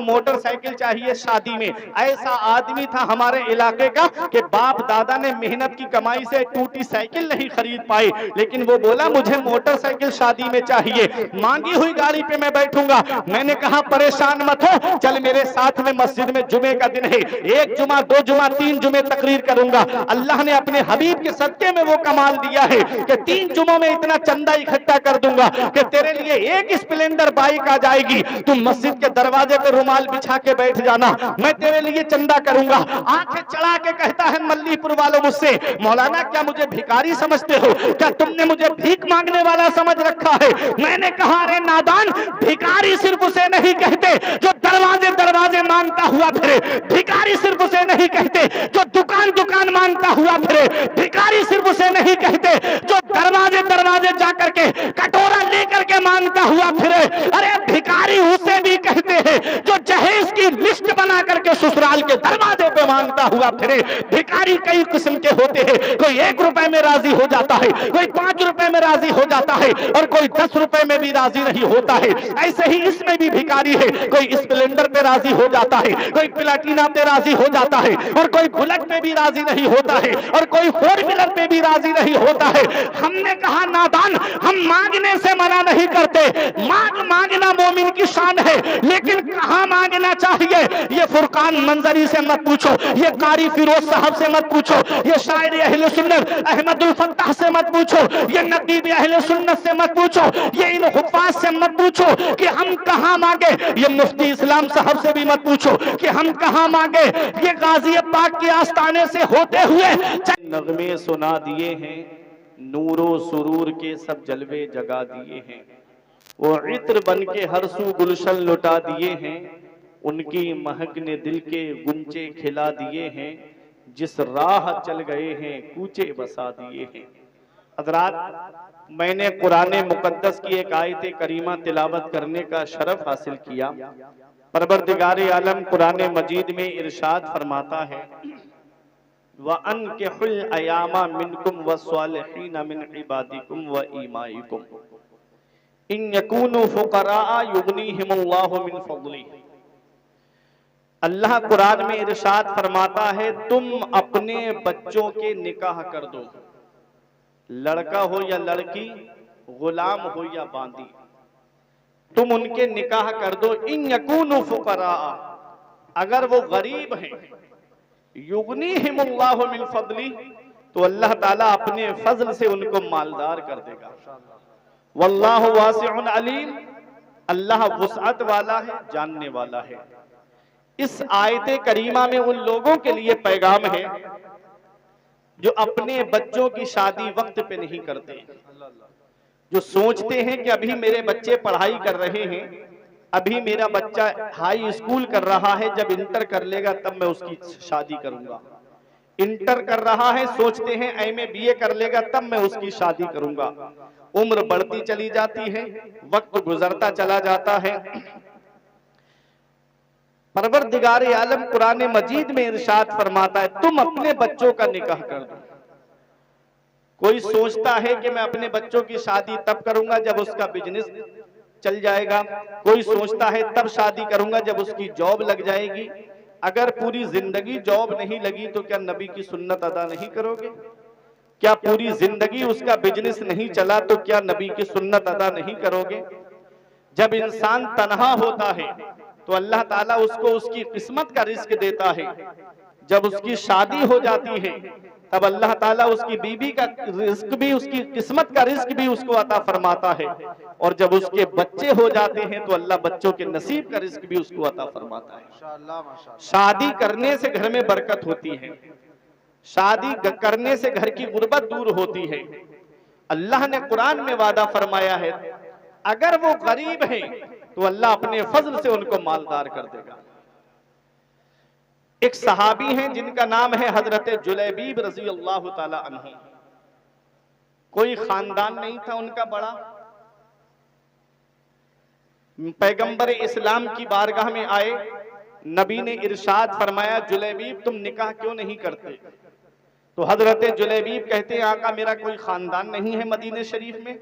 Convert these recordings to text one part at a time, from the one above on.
Motorcycle चाहिए शादी में। ऐसा आदमी था हमारे इलाके का कि बाप दादा ने मेहनत की कमाई से टूटी साइकिल नहीं खरीद पाई, लेकिन वो बोला मुझे मोटरसाइकिल शादी में चाहिए, मांगी हुई गाड़ी पे मैं बैठूंगा। मैंने कहा परेशान मत हो, चल मेरे साथ में मस्जिद में जुमे का दिन है, 1 जुमा 2 जुमा 3 जुमे तकरीर करूंगा। अल्लाह ने अपने हबीब के सदके में वो कमाल दिया है कि 3 जुमों में इतना चंदा इकट्ठा कर दूंगा कि तेरे लिए 1 स्प्लेंडर बाइक आ जाएगी, तुम मस्जिद के दरवाजे पे रुमाल बिछा के बैठ जाना, मैं तेरे लिए चंदा करूंगा। आंखें चढ़ा के कहता है मल्लीपुर वालों मुझसे, मौलाना क्या मुझे भिखारी समझते हो, क्या तुमने मुझे भीख मांगने वाला समझ रखा है? मैंने कहा अरे नादान, भिखारी सिर्फ उसे नहीं कहते जो दरवाजे दरवाजे मांगता हुआ फिरे, भिखारी सिर्फ उसे नहीं कहते जो दुकान दुकान मांगता हुआ फिरे, भिखारी सिर्फ उसे नहीं कहते जो दरवाजे दरवाजे जाकर के कटोरा लेकर के मांगता हुआ फिरे, अरे भिखारी उसे भी कहते हैं जो जहेज की लिस्ट बना करके ससुराल के दरवाजे पे मांगता हुआ फिरे। भिखारी कई किस्म के होते हैं, कोई 1 रुपए में राजी हो जाता है, कोई 5 रुपए में राजी हो जाता है और कोई 10 रुपए में भी राजी नहीं होता है। ऐसे ही इसमें भी भिखारी है, कोई स्प्लेंडर पे राजी हो जाता है, कोई प्लाटिना पे राजी हो जाता है और कोई बुलेट पे भी राजी नहीं होता है और कोई 4 व्हीलर पे भी राजी नहीं होता है। हमने कहा नादान, हम मांगने से मना नहीं करते, मांगना मोमिन की शान है, लेकिन कहां मांगना चाहिए ये फुरकान मंजरी से मत पूछो, ये कारी फिरोज साहब से मत पूछो, ये शायर अहले सुन्नत अहमदुल फत्ताह से मत पूछो, ये नकीब अहले सुन्नत से मत पूछो, ये इन हुफ्फाज से मत पूछो कि हम कहां मांगे, ये मुफ्ती इस्लाम साहब से भी मत पूछो कि हम कहां मांगे, ये गाजी पाक के आस्थाने से होते हुए नगमे सुना दिए हैं, नूरो सुरूर के सब जलवे जगा दिए हैं, वो इत्र बन के हर सू गुलशन लुटा दिए हैं, उनकी महक ने दिल के गुंचे खिला दिए हैं, जिस राह चल गए हैं कूचे बसा दिए हैं। हज़रात, मैंने कुरान मुकद्दस की एक आयत करीमा तिलावत करने का शरफ हासिल किया। परवरदिगार आलम कुरान मजीद में इरशाद फरमाता है, व अनकिहुल अयामा मिनकुम वस्सालिहीन मिन इबादिकुम व ईमाइकुम इन यकूनु फुकरा युगनीहिमुल्लाहु मिन फज़ली। अल्लाह कुरान में इरशाद फरमाता है, तुम अपने बच्चों के निकाह कर दो, लड़का हो या लड़की, गुलाम हो या बांदी, तुम उनके निकाह कर दो। इन यकूनु फुकरा, अगर वो गरीब हैं, युगनीहिमुल्लाहु मिन फज़ली, तो अल्लाह ताला अपने फजल से उनको मालदार कर देगा। वल्लाहु वासिउन अलीम, अल्लाह वुसअत वाला है, जानने वाला है। इस आयत करीमा में उन लोगों के लिए पैगाम है जो अपने बच्चों की शादी वक्त पे नहीं करते, जो सोचते हैं कि अभी मेरे बच्चे पढ़ाई कर रहे हैं, अभी मेरा बच्चा हाई स्कूल कर रहा है, जब इंटर कर लेगा तब मैं उसकी शादी करूंगा। इंटर कर रहा है, सोचते हैं एमए बीए कर लेगा तब मैं उसकी शादी करूंगा। उम्र बढ़ती चली जाती है, वक्त गुजरता चला जाता है। परवरदिगार आलम कुरान मजीद में इरशाद फरमाता है, तुम अपने बच्चों का निकाह कर दो। कोई सोचता है कि मैं अपने बच्चों की शादी तब करूंगा जब उसका बिजनेस चल जाएगा, कोई सोचता है तब शादी करूंगा जब उसकी जॉब लग जाएगी। अगर पूरी जिंदगी जॉब नहीं लगी तो क्या नबी की सुन्नत अदा नहीं करोगे? क्या पूरी जिंदगी उसका बिजनेस नहीं चला तो क्या नबी की सुन्नत अदा नहीं करोगे? जब इंसान तन्हा होता है तो अल्लाह ताला उसको उसकी किस्मत का रिस्क देता है। जब उसकी शादी हो जाती है तब अल्लाह ताला उसकी बीवी का रिस्क भी, उसकी किस्मत का रिस्क भी उसको अता फरमाता है। और जब उसके बच्चे हो जाते हैं तो अल्लाह बच्चों के नसीब का रिस्क भी उसको अता फरमाता है। शादी करने से घर में बरकत होती है, शादी करने से घर की गुर्बत दूर होती है। अल्लाह ने कुरान में वादा फरमाया है, अगर वो गरीब हैं तो अल्लाह अपने फजल से उनको मालदार कर देगा। एक सहाबी हैं जिनका नाम है हजरत जुलैबीब रजी अल्लाह ताला अन्हु। कोई खानदान नहीं था उनका बड़ा, पैगंबर इस्लाम की बारगाह में आए, नबी ने इरशाद फरमाया, जुलैबीब तुम निकाह क्यों नहीं करते? तो हजरत जुलैबीब कहते हैं, आका मेरा कोई खानदान नहीं है मदीने शरीफ में,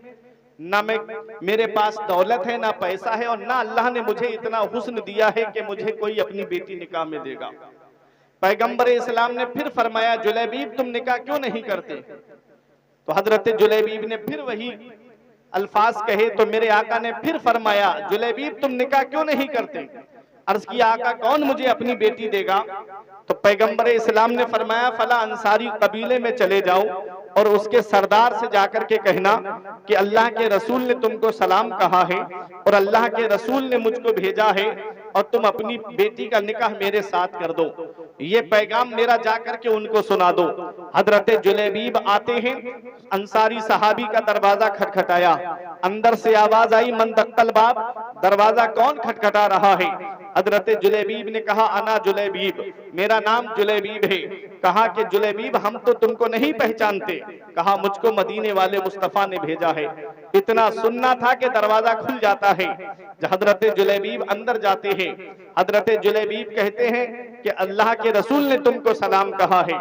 ना मैं मेरे पास दौलत है ना पैसा है, और ना अल्लाह ने मुझे इतना हुस्न दिया है कि मुझे कोई अपनी बेटी निकाह में देगा। पैगंबर इस्लाम ने फिर फरमाया, जुलैबीब तुम निकाह क्यों नहीं करते? तो हजरत जुलैबीब ने फिर वही अल्फाज कहे तो मेरे आका ने फिर फरमाया, जुलैबीब तुम निकाह क्यों नहीं करते? अर्ज किया, आका कौन मुझे अपनी बेटी देगा? तो पैगंबर इस्लाम ने फरमाया, फला अंसारी कबीले में चले जाओ और उसके सरदार से जाकर के कहना कि अल्लाह के रसूल ने तुमको सलाम कहा है और अल्लाह के रसूल ने मुझको भेजा है और तुम अपनी बेटी का निकाह मेरे साथ कर दो। ये पैगाम मेरा जाकर के उनको सुना दो। हजरत जुलैबीब आते हैं, अंसारी सहाबी का दरवाजा खटखटाया, अंदर से आवाज आई, मन दक्कल बाब, दरवाजा कौन खटखटा रहा है? हजरत जुलैबीब ने कहा, अना जुलैबीब, मेरा नाम जुलैबीब है। कहा कि जुलैबीब हम तो तुमको नहीं पहचानते। कहा मुझको मदीने वाले मुस्तफा ने भेजा है। इतना सुनना था कि दरवाजा खुल जाता है। हजरत जुलैबीब अंदर जाते हैं। हजरत जुलैबीब कहते हैं कि अल्लाह के रसूल ने तुमको सलाम कहा है।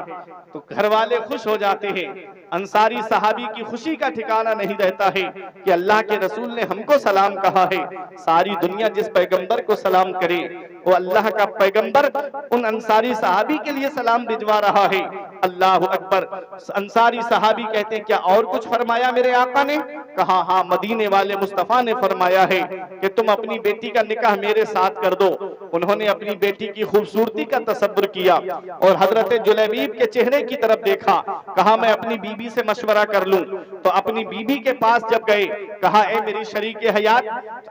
तो घर वाले खुश हो जाते हैं। अंसारी सहाबी की खुशी का ठिकाना नहीं रहता है कि अल्लाह के रसूल ने हमको सलाम कहा है। सारी दुनिया जिस पैगंबर को सलाम करे वो अल्लाह का पैगंबर उन अंसारी सहाबी के लिए सलाम भिजवा रहा है। अल्लाह अकबर। अंसारी सहाबी कहते हैं, क्या और कुछ फरमाया मेरे आका ने? कहा हाँ, मदीने वाले मुस्तफा ने फरमाया है कि तुम अपनी बेटी का निकाह मेरे साथ कर दो। उन्होंने अपनी बेटी की खूबसूरती का तसव्वुर किया और हजरत जुलैबीब के चेहरे की तरफ देखा। कहा मैं अपनी बीबी से मशवरा कर लूं। तो अपनी बीबी के पास जब गए, कहा ए मेरी शरीके हयात,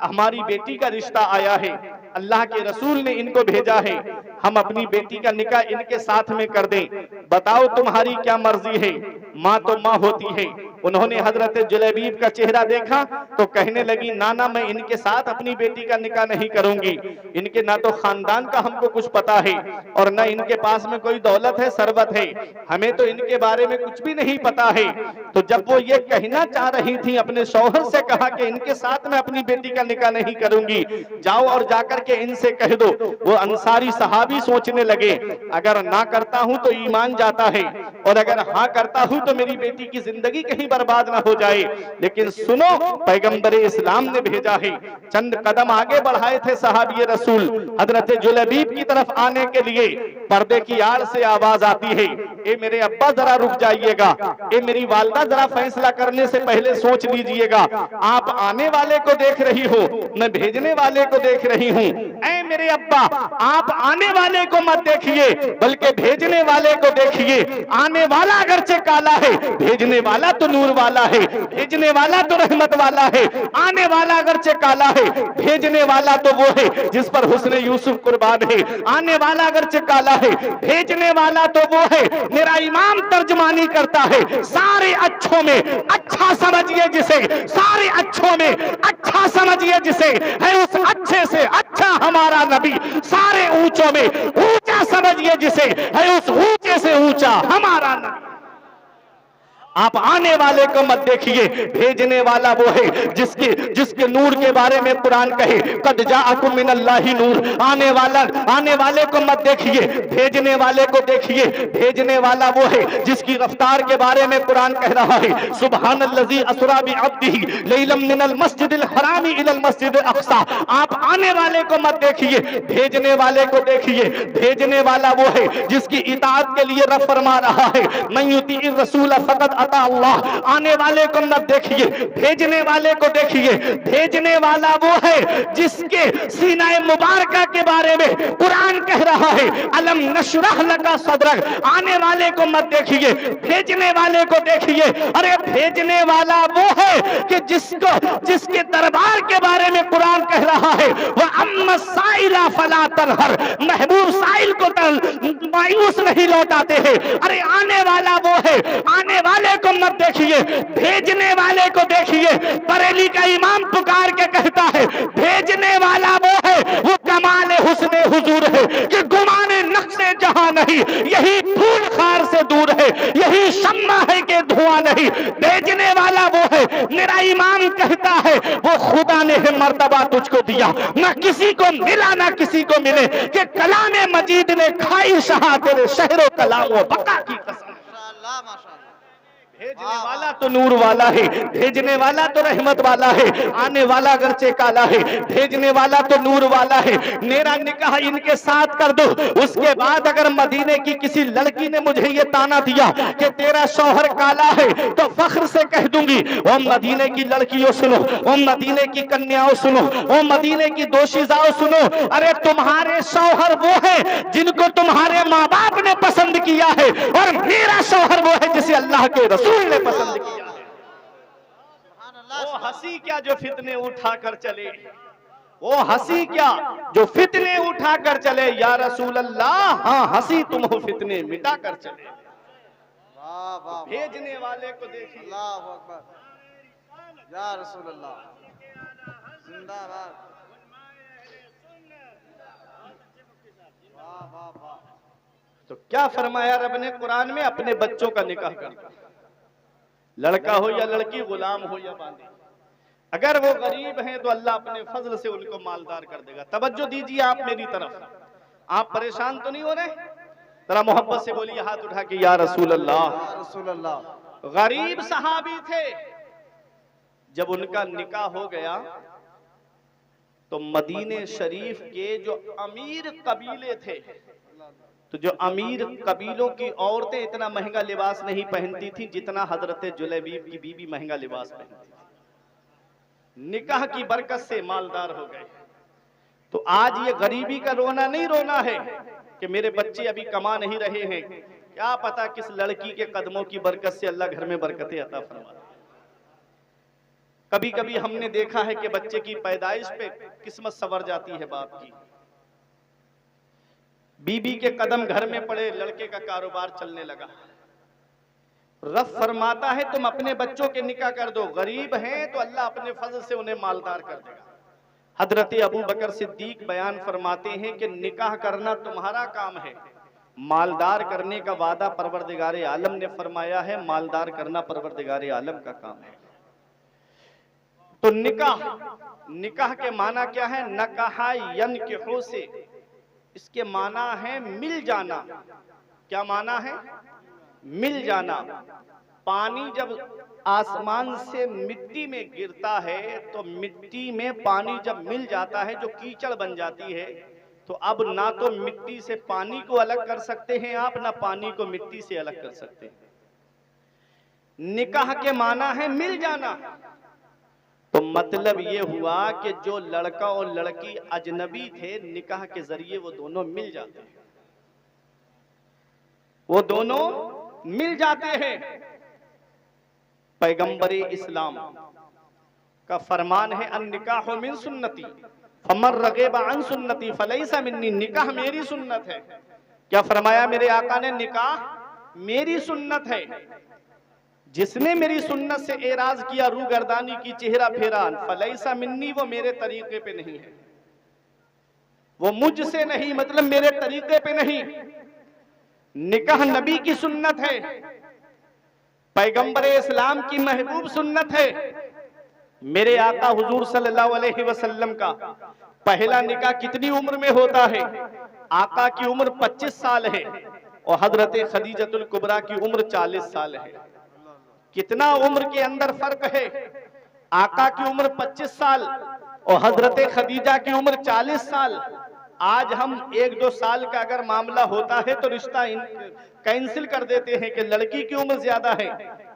हमारी बेटी का रिश्ता आया है, अल्लाह के रसूल ने इनको भेजा है, हम अपनी बेटी का निकाह इनके साथ में कर दें, बताओ तुम्हारी क्या मर्जी है? माँ तो माँ होती है। उन्होंने हजरत जुलैबीब का चेहरा देखा तो कहने लगी, नाना मैं इनके साथ अपनी बेटी का निकाह नहीं करूंगी। इनके ना तो खानदान का हमको कुछ पता है और ना इनके पास में कोई दौलत है, सरबत है, हमें तो इनके बारे में कुछ भी नहीं पता है। तो जब वो ये कहना चाह रही थी, अपने शौहर से कहा कि इनके साथ में अपनी बेटी का निकाह नहीं करूंगी, जाओ और जाकर के इनसे कह दो। वो अंसारी सहाबी सोचने लगे, अगर ना करता हूं तो ईमान जाता है और अगर हाँ करता हूं तो मेरी बेटी की जिंदगी कहीं बर्बाद ना हो जाए। लेकिन सुनो, पैगंबर इस्लाम ने भेजा है। चंद कदम आगे बढ़ाए थे सहाबी रसूल हजरत जुलैबीब की तरफ आने के लिए, पर्दे की आड़ से आवाज आती है, ए मेरे अब्बा जरा रुक जाइएगा, ए मेरी वालदा जरा फैसला करने से पहले सोच लीजिएगा। आप आने वाले को देख रही हो, मैं भेजने वाले को देख रही हूँ। ऐ मेरे अब्बा, आप आने वाले को मत देखिए बल्कि भेजने वाले को देखिए। आने वाला अगरचे काला है, भेजने वाला तो नूर वाला है, भेजने वाला तो रहमत वाला है। आने वाला अगरचे काला है, भेजने वाला तो वो है जिस पर हुस्न यूसुफ कुर्बान है। आने वाला अगरचे काला है, भेजने वाला तो वो है। मेरा इमाम तर्जमानी करता है, सारे अच्छों में अच्छा समझिए जिसे, सारे अच्छों में अच्छा समझिए जिसे, है उस अच्छे से अच्छा हमारा नबी। सारे ऊंचों में ऊंचा समझिए जिसे, है उस ऊंचे से ऊंचा हमारा नबी। आप आने वाले को मत देखिए, भेजने वाला वो है जिसके नूर के बारे में कुरान कहे, कद जाअकुम मिनल्लाहि नूर। आने वाले को मत देखिए, भेजने वाले को देखिए। भेजने वाला वो है जिसकी रफ्तार के बारे में कुरान कह रहा है, सुब्हानल्लज़ी अस्रा बिअब्दिही लैलम मिनल मस्जिदिल हरामी इलल मस्जिदिल अक़सा। आप आने वाले को मत देखिए, भेजने वाले को देखिए। भेजने वाला वो है जिसकी इताअत के लिए रब फरमा रहा है, मन युतीइर रसूल फ़क़द अता अल्लाह। आने वाले को मत देखिए, भेजने वाले को देखिए। भेजने वाला वो है जिसके सीनाए मुबारका के बारे में कुरान कह रहा है, अलम नशरह लका सदरक। आने वाले को मत देखिए, भेजने वाले को देखिए। अरे भेजने वाला वो है कि जिसके दरबार के बारे में कुरान कह रहा है, वह अम्मा साइला फला तरहर। महबूब साइल को मायूस नहीं लौटाते हैं। अरे आने वाला वो है, आने वाले को मत देखिए, भेजने वाले को देखिए। बरेली का इमाम पुकार के कहता है, भेजने वाला वो है, वो कमाल हुस्ने हुजूर है कि गुमाने नक्शे जहां नहीं, यही फूल खार से दूर है, यही शम्मा है कि धुआं नहीं। भेजने वाला वो है, मेरा इमाम कहता है, वो खुदा ने मर्तबा तुझको दिया, ना किसी को मिला ना किसी को मिले, कि कलाम मजीद ने खाई शहा तेरे शहरों कलाम व बका की कसम। भेजने वाला तो नूर वाला है, भेजने वाला तो रहमत वाला है, आने वाला अगरचे काला है, भेजने वाला तो नूर वाला है। मेरा निकाह इनके साथ कर दो, उसके बाद अगर मदीने की किसी लड़की ने मुझे ये ताना दिया कि तेरा शौहर काला है, तो फख्र से कह दूंगी, ओ मदीने की लड़कियों सुनो, ओ मदीने की कन्याओं सुनो, ओ मदीने की दोशीजाओं सुनो, अरे तुम्हारे शौहर वो है जिनको तुम्हारे माँ बाप ने पसंद किया है, और मेरा शौहर वो है जिसे अल्लाह के रसूल ने पसंद किया है। वो हंसी क्या जो फितने उठा कर चले, वो हंसी क्या जो फितने उठा कर चले, या रसूल अल्लाह हाँ हंसी तुम हो फितने मिटा कर चले। वाह वाह, भेजने वाले को देखिए, अल्लाह अकबर, या रसूल अल्लाह जिंदाबाद, वाह वाह वाह। तो क्या फरमाया रब ने कुरान में, अपने बच्चों का निकाह कर, लड़का हो या लड़की, गुलाम हो या बांदी। अगर वो गरीब हैं तो अल्लाह अपने फजल से उनको मालदार कर देगा। तवज्जो दीजिए आप मेरी तरफ, आप परेशान तो नहीं हो रहे? जरा मोहब्बत से बोलिए हाथ उठा के, या रसूल अल्लाह। या रसूल अल्लाह। गरीब सहाबी थे, जब उनका निकाह हो गया तो मदीने शरीफ के जो अमीर कबीले थे, तो जो अमीर कबीलों की औरतें इतना महंगा लिबास नहीं पहनती थी जितना हजरत जुलैबीब की बीबी महंगा लिबास पहनती थी। निकाह की बरकत से मालदार हो गए। तो आज ये गरीबी का रोना नहीं रोना है कि मेरे बच्चे अभी कमा नहीं रहे हैं, क्या पता किस लड़की के कदमों की बरकत से अल्लाह घर में बरकतें अता फरमा। कभी कभी हमने देखा है कि बच्चे की पैदाइश पे किस्मत संवर जाती है बाप की, बीबी के कदम घर में पड़े, लड़के का कारोबार चलने लगा। रब फरमाता है तुम अपने बच्चों के निकाह कर दो, गरीब हैं तो अल्लाह अपने फजल से उन्हें मालदार कर देगा। हजरत अबू बकर सिद्दीक बयान फरमाते हैं कि निकाह करना तुम्हारा काम है, मालदार करने का वादा परवरदिगार आलम ने फरमाया है, मालदार करना परवरदिगार आलम का काम है। तो निकाह के माना क्या है? नकाहा यनकिहु से, इसके माना है मिल जाना। क्या माना है? मिल जाना। पानी जब आसमान से मिट्टी में गिरता है तो मिट्टी में पानी जब मिल जाता है जो कीचड़ बन जाती है, तो अब ना तो मिट्टी से पानी को अलग कर सकते हैं आप, ना पानी को मिट्टी से अलग कर सकते हैं। निकाह के माना है मिल जाना। तो मतलब ये हुआ कि जो लड़का और लड़की अजनबी थे, निकाह के जरिए वो दोनों मिल जाते हैं, वो दोनों मिल जाते हैं। पैगंबर इस्लाम का फरमान है, अन निकाह मिन सुन्नती फमन रगेबा अन सुन्नती फलैसा मिन्नी। निकाह मेरी सुन्नत है। क्या फरमाया मेरे आका ने? निकाह मेरी सुन्नत है। जिसने मेरी सुन्नत से एराज किया, रू गर्दानी की, चेहरा फेरा, फलैसा मिन्नी, वो मेरे तरीके पे नहीं है, वो मुझसे नहीं, मतलब मेरे तरीके पे नहीं। निकाह नबी की सुन्नत है, पैगंबर इस्लाम की महबूब सुन्नत है। मेरे आका हुजूर सल्लल्लाहु अलैहि वसल्लम का पहला निकाह कितनी उम्र में होता है? आका की उम्र 25 साल है और हजरत खदीजतुल कुबरा की उम्र 40 साल है। कितना उम्र के अंदर फर्क है? आका की उम्र 25 साल और हजरत खदीजा की उम्र 40 साल। आज हम 1-2 साल का अगर मामला होता है तो रिश्ता कैंसिल कर देते हैं कि लड़की की उम्र ज्यादा है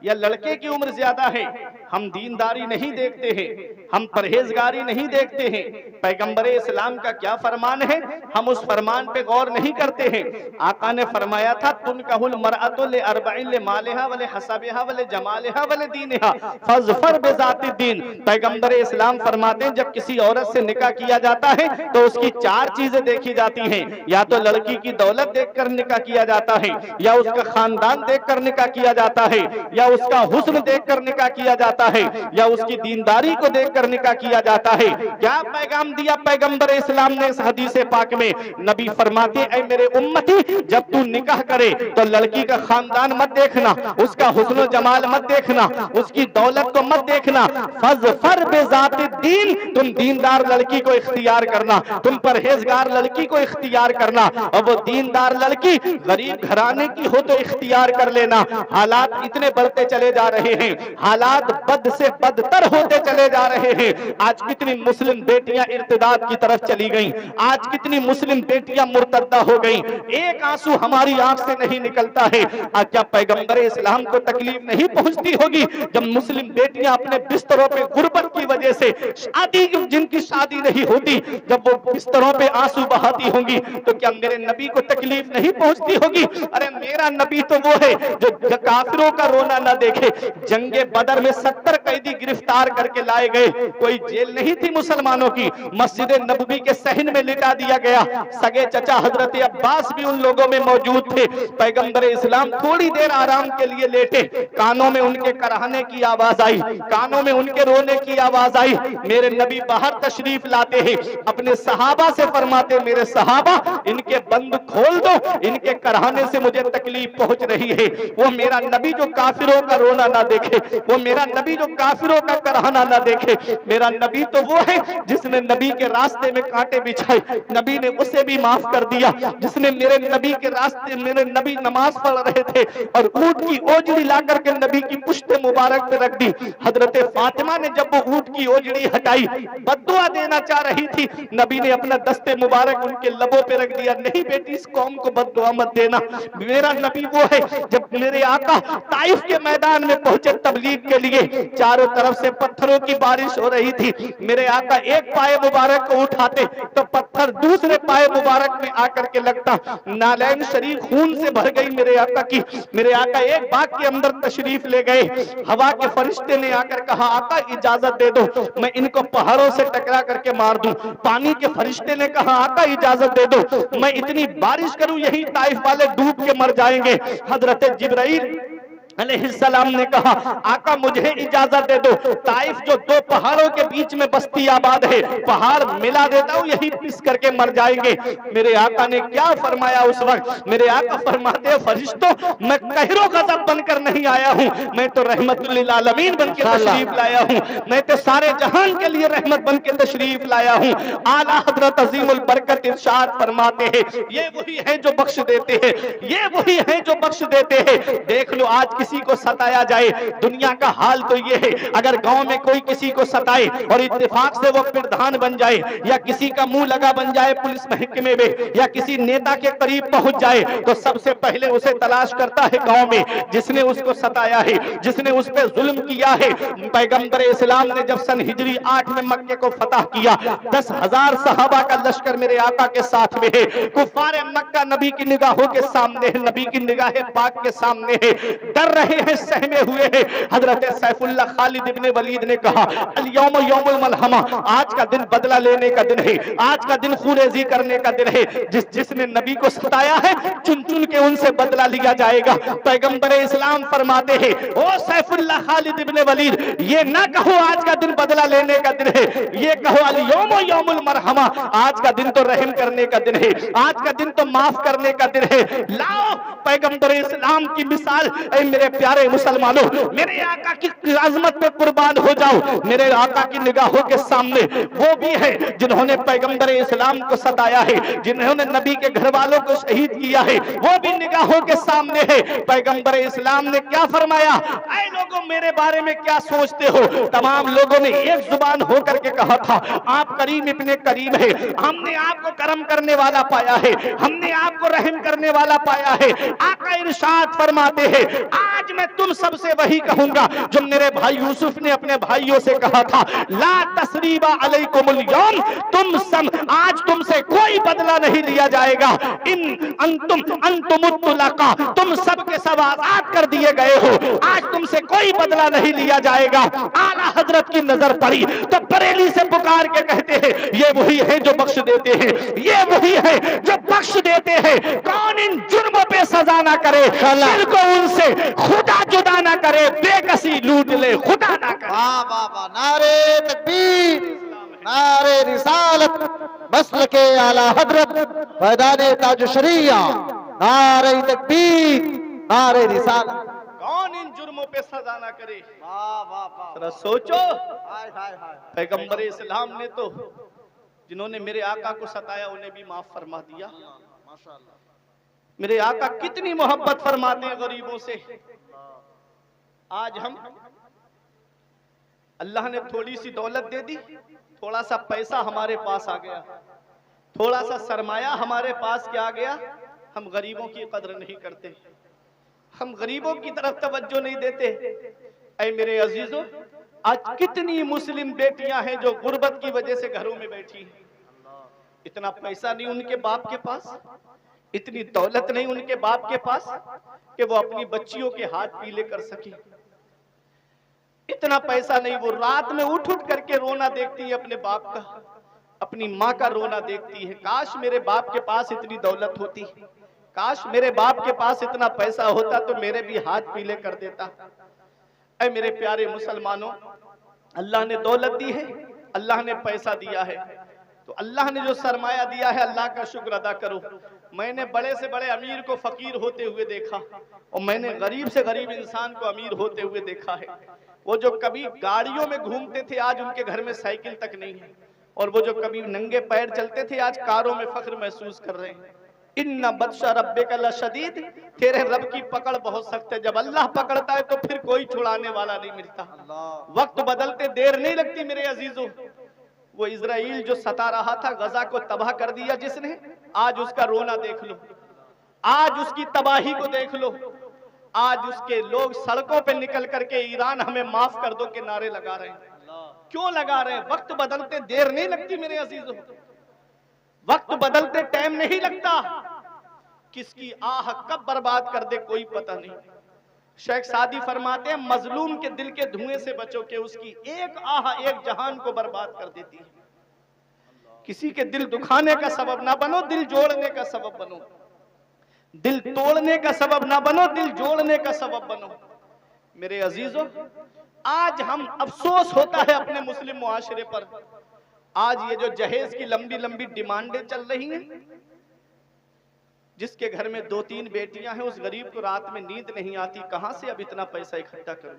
या लड़के की उम्र ज्यादा है। हम दीनदारी नहीं देखते हैं, हम परहेजगारी नहीं देखते हैं। पैगंबर इस्लाम का क्या फरमान है, हम उस फरमान पे गौर नहीं करते हैं। आका ने फरमाया था, तुनकाहुल मरअतु ले अर्बईन ले मालिहा वले हसबिहा वले जमालिहा वले दीनिहा फज़फर बिज़ाति दीन। पैगंबर इस्लाम फरमाते हैं, जब किसी औरत से निकाह किया जाता है तो उसकी 4 चीजें देखी जाती हैं। या तो लड़की की दौलत देखकर निकाह किया जाता है, या उसका खानदान देखकर निकाह किया जाता है, या उसका हुस्न देखकर निकाह किया जाता है, या उसकी दीनदारी को देखकर निकाह किया जाता है। क्या पैगाम दिया पैगंबर इस्लाम ने इस हदीस पाक में? नबी फरमाते, ऐ मेरे उम्मती, जब तू निकाह करे तो लड़की का खानदान मत देखना, उसका हुस्न जमाल मत देखना, उसकी दौलत को मत देखना। फज़फर बिज़ाति दीन, तुम दीनदार लड़की को इख्तियार करना, तुम परहेजगार लड़की को इख्तियार करना। और वो दीनदार लड़की गरीब घराने की हो तो इख्तियार कर लेना। हालात इतने बढ़ते बढ़ते चले जा रहे हैं, हालात बद से बदतर होते चले जा रहे हैं। आज कितनी मुस्लिम बेटियां इर्तिदाद की तरफ चली गईं, आज कितनी मुस्लिम बेटियां मुर्तद्दा हो गईं, एक आंसू हमारी आंख से नहीं निकलता है। आज क्या पैगंबर इस्लाम को तकलीफ नहीं पहुंचती होगी जब मुस्लिम बेटियां अपने बिस्तरों पे गुर्बत की वजह से शादी, जिनकी शादी नहीं होती, जब वो बिस्तरों पे आंसू बहाती होंगी, तो क्या मेरे नबी को तकलीफ नहीं पहुंचती होगी? अरे मेरा नबी तो वो है जो काफिरों का रोना ना देखे। जंगे बदर में 70 कैदी गिरफ्तार करके लाए गए, कोई जेल नहीं थी मुसलमानों की, मस्जिद नबवी के सहन में लिटा दिया गया। सगे चचा हजरत अब्बास भी उन लोगों में मौजूद थे। पैगंबर इस्लाम थोड़ी देर आराम के लिए लेटे, कानों में उनके कराहने की आवाज आई, कानों में उनके रोने की आवाज आई। मेरे नबी बाहर तशरीफ लाते हैं, अपने सहाबा से फरमाते, मेरे सहाबा इनके बंद खोल दो, इनके कराहने से मुझे तकलीफ पहुंच रही है। वो मेरा नबी जो काफिरों का रोना ना देखे, वो मेरा नबी जो काफिरों का कराहना ना देखे। मेरा नबी तो वो है जिसने नबी के रास्ते में कांटे बिछाए, नबी ने उसे भी माफ कर दिया। जिसने मेरे नबी के रास्ते, मेरे नबी नमाज पढ़ रहे थे और ऊंट की ओजड़ी ला करके नबी की पुश्त मुबारक पे रख दी। हजरत फातिमा ने जब वो ऊंट की ओजड़ी हटाई, बद्दुआ देना चाह रही थी, नबी ने अपना दस्ते मुबारक उनके लबों पे रख दिया, नहीं बेटी इस कौम को बद्दुआ मत देना। मेरा नबी वो है जब मेरे आका ताइफ के मैदान में पहुंचे तबलीग के लिए, चारों तरफ से पत्थरों की बारिश हो रही थी, मेरे आका एक पाए मुबारक को उठाते तो पत्थर दूसरे पाए मुबारक में आकर के लगता। नालैन शरीफ खून से भर गई मेरे आका की। मेरे आका एक बाग के अंदर तशरीफ ले गए, हवा के फरिश्ते ने आकर कहा, आका इजाजत दे दो, मैं इनको पहाड़ों से टकरा करके मार दूं। पानी के फरिश्ते ने कहा, आका इजाजत दे दो, मैं इतनी बारिश करूं यही ताइफ वाले डूब के मर जाएंगे। हजरत जिब्राइल अलैहिस्सलाम ने कहा, आका मुझे इजाजत दे दो, ताइफ जो दो पहाड़ों के बीच में बस्ती आबाद है, पहाड़ मिला देता हूं यही पिस करके मर जाएंगे। मेरे आका ने क्या फरमाया उस वक्त? मेरे आका फरमाते हैं, फरिश्तों मैं कहरो गजब बनकर नहीं आया हूं, मैं तो रहमतुल आलमीन बनके तशरीफ लाया हूं, मैं तो सारे जहान के लिए रहमत बनके तशरीफ लाया हूं। आला हजरत अजीमुल बरकत इरशाद फरमाते हैं, ये वही है जो बख्श देते हैं, ये वही है जो बख्श देते हैं। देख लो आज किसी को सताया जाए, दुनिया का हाल तो ये है, अगर गांव में कोई किसी को सताए और इत्तेफाक से वो प्रधान बन जाए या किसी का मुंह लगा बन जाए पुलिस महकमे में या किसी नेता के करीब पहुंच जाए, तो सबसे पहले उसे तलाश करता है गांव में जिसने उसको सताया है, जिसने उस पर जुल्म किया है। पैगंबर इस्लाम ने जब सन हिजरी 8 में मक्के को फतह किया, 10,000 सहाबा का लश्कर मेरे आका के साथ में है। कुफारे मक्का नबी की निगाहों के सामने है, नबी की निगाहें पाक के सामने है, डर रहे हैं, सहमे हुए हैं। हजरत सैफुल्लाह खालिद इब्ने वलीद ने कहा, अल यौम यौमुल मलहमा, आज का दिन बदला लेने का दिन है, आज का दिन खूरेजी करने का दिन है। जिसने नबी को सताया है चुन चुन के उनसे बदला लिया जाएगा। पैगंबर इस्लाम फरमाते हैं, ओ सैफुल्लाह खालिद इब्ने वलीद, ये ना कहो आज का दिन बदला लेने का दिन है, ये कहो अल यौम यौमुल मरहमा, आज का दिन तो रहम करने का दिन है, आज का दिन तो माफ करने का दिन है। लाओ पैगंबर इस्लाम की मिसाल, मेरे प्यारे मुसलमानों, मेरे आका की अजमत पे कुर्बान हो जाओ। मेरे आका की निगाहों के सामने वो भी है जिन्होंने पैगंबर इस्लाम को सताया है, जिन्होंने नबी के घर वालों को शहीद किया है, वो भी निगाहों के सामने है। पैगंबर इस्लाम ने क्या फरमाया, ऐ लोगों मेरे बारे में क्या सोचते हो? तमाम लोगों ने एक जुबान होकर के कहा था, आप करीम इब्ने करीम है, हमने आपको करम करने वाला पाया है, हमने आपको रहम करने वाला पाया है। आका इरशाद फरमाते हैं, आज मैं तुम सबसे वही कहूंगा जो मेरे भाई यूसुफ ने अपने भाइयों से कहा था, ला तसरीबा अलैकुमुल यौम, तुम सब आज तुमसे कोई बदला नहीं लिया जाएगा। इन अंतुमुत तुलका, तुम सब के सब आजाद कर दिए गए हो, आज तुमसे कोई बदला नहीं लिया जाएगा। आला हजरत की नजर पड़ी तो बरेली से पुकार के कहते हैं, ये वही है जो बख्श देते हैं, ये वही है जो बख्श देते हैं। कौन इन जुर्मों पे सजा ना करे, दिल को उनसे खुदा जुदा ना करे, बेकसी लूट ले खुदा ना करे। वाह वाह वाह, नारे तकबीर, नारे रिसालत, मसल के आला हजरत मैदाने ताज शरिया, नारे तकबीर, नारे रिसालत। कौन इन जुर्मों पे सजा ना करे। वाह वाह वाह, जरा सोचो, हाय हाय हाय, पैगंबर इस्लाम ने तो जिन्होंने मेरे आका को सताया उन्हें भी माफ फरमा दिया। माशाअल्लाह। मेरे आका कितनी मोहब्बत फरमाते हैं गरीबों से। आज हम अल्लाह ने थोड़ी सी दौलत दे दी, थोड़ा सा पैसा हमारे पास आ गया, थोड़ा सा सरमाया हमारे पास क्या आ गया, हम गरीबों की कदर नहीं करते, हम गरीबों की तरफ तवज्जो नहीं देते। ऐ मेरे अजीजों, आज कितनी मुस्लिम बेटियां हैं जो गुर्बत की वजह से घरों में बैठी हैं। इतना पैसा नहीं उनके बाप के पास, इतनी दौलत नहीं उनके बाप के पास कि वो अपनी बच्चियों के हाथ पीले कर सके। इतना पैसा नहीं, वो रात में उठ उठ करके रोना देखती है अपने बाप का, अपनी माँ का रोना देखती है। काश मेरे बाप के पास इतनी दौलत होती, काश मेरे बाप के पास इतना पैसा होता तो मेरे भी हाथ पीले कर देता। ऐ मेरे प्यारे मुसलमानों, अल्लाह ने दौलत दी है, अल्लाह ने पैसा दिया है, तो अल्लाह ने जो सरमाया दिया है अल्लाह का शुक्र अदा करो। मैंने बड़े से बड़े अमीर को फकीर होते हुए देखा और मैंने गरीब से गरीब इंसान को अमीर होते हुए देखा है। वो जो कभी गाड़ियों में घूमते थे आज उनके घर में साइकिल तक नहीं है, और वो जो कभी नंगे पैर चलते थे आज कारों में फख्र महसूस कर रहे हैं। इन्ना बदशा रब्बिका लशदीद, तेरे रब की पकड़ बहुत सख्त है। जब अल्लाह पकड़ता है तो फिर कोई छुड़ाने वाला नहीं मिलता। वक्त बदलते देर नहीं लगती मेरे अजीजों। वो इजराइल जो सता रहा था, गजा को तबाह कर दिया जिसने, आज उसका रोना देख लो, आज उसकी तबाही को देख लो। आज उसके लोग सड़कों पे निकल करके ईरान हमें माफ कर दो के नारे लगा रहे हैं। क्यों लगा रहे हैं? वक्त बदलते देर नहीं लगती मेरे अजीजों, वक्त बदलते टाइम नहीं लगता। किसकी आह कब बर्बाद कर दे कोई पता नहीं। शेख सादी फरमाते हैं, मजलूम के दिल के धुएं से बचो के उसकी एक आह एक जहान को बर्बाद कर देती है। किसी के दिल दुखाने का सबब ना बनो, दिल जोड़ने का सबब बनो। दिल तोड़ने का सबब ना बनो, दिल जोड़ने का सबब बनो। मेरे अजीजों, आज हम अफसोस होता है अपने मुस्लिम मुआशरे पर। आज ये जो जहेज की लंबी लंबी डिमांडें चल रही हैं, जिसके घर में 2-3 बेटियां हैं उस गरीब को रात में नींद नहीं आती, कहां से अब इतना पैसा इकट्ठा करूं,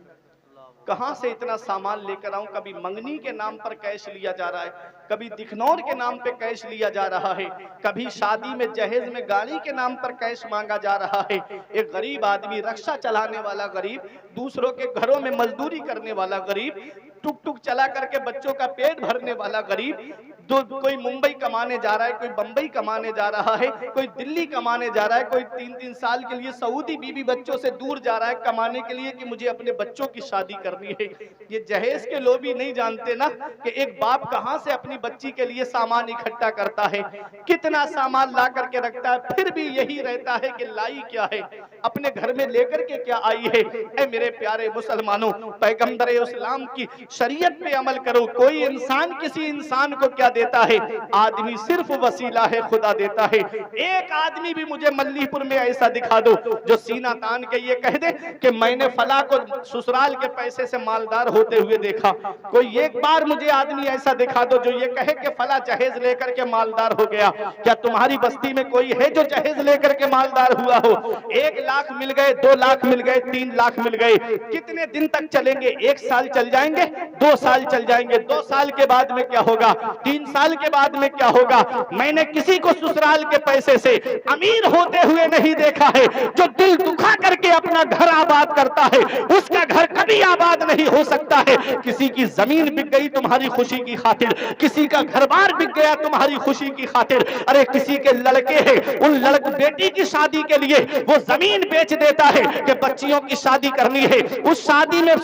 कहां से इतना सामान लेकर आऊं। कभी मंगनी के नाम पर कैश लिया जा रहा है, कभी दिखनौर के नाम पे कैश लिया जा रहा है, कभी शादी में जहेज में गाड़ी के नाम पर कैश मांगा जा रहा है। एक गरीब आदमी, रक्षा चलाने वाला गरीब, दूसरों के घरों में मजदूरी करने वाला गरीब, टुक टुक चला करके बच्चों का पेट भरने वाला गरीब, कोई मुंबई कमाने जा रहा है, कोई बंबई कमाने जा रहा है, कोई दिल्ली कमाने जा रहा है, कोई 3-3 साल के लिए सऊदी बीवी बच्चों से दूर जा रहा है कमाने के लिए कि मुझे अपने बच्चों की शादी करनी है। ये जहेज के लोग भी नहीं जानते ना कि एक बाप कहां से अपनी बच्ची के लिए सामान इकट्ठा करता है, कितना सामान ला करके रखता है, फिर भी यही रहता है कि लाई क्या है, अपने घर में लेकर के क्या आई है। ऐ मेरे प्यारे मुसलमानों, पैगंबर इस्लाम की शरीयत पे अमल करो। कोई इंसान किसी इंसान को क्या देता है? आदमी सिर्फ वसीला है, खुदा देता है। एक आदमी भी मुझे मल्लीपुर में ऐसा दिखा दो जो सीना तान के ये कह दे कि मैंने फला को ससुराल के पैसे से मालदार होते हुए देखा। कोई एक बार मुझे आदमी ऐसा दिखा दो जो ये कहे कि फला जहेज लेकर के मालदार हो गया। क्या तुम्हारी बस्ती में कोई है जो जहेज लेकर के मालदार हुआ हो? 1 लाख मिल गए, 2 लाख मिल गए, 3 लाख मिल गए, कितने दिन तक चलेंगे? 1 साल चल जाएंगे, 2 साल चल जाएंगे, 2 साल के बाद में क्या होगा? 3 साल के बाद में क्या होगा? मैंने किसी को ससुराल के पैसे से अमीर होते हुए नहीं देखा है। जो दिल दुखा करके अपना घर आबाद करता है उसका घर कभी आबाद नहीं हो सकता है। किसी की जमीन बिक गई तुम्हारी खुशी की खातिर, किसी का घर बार बिक गया तुम्हारी खुशी की खातिर। अरे किसी के लड़के हैं, उन लड़क बेटी की शादी के लिए वो जमीन बेच देता है कि बच्चियों की शादी करनी है। उस शादी में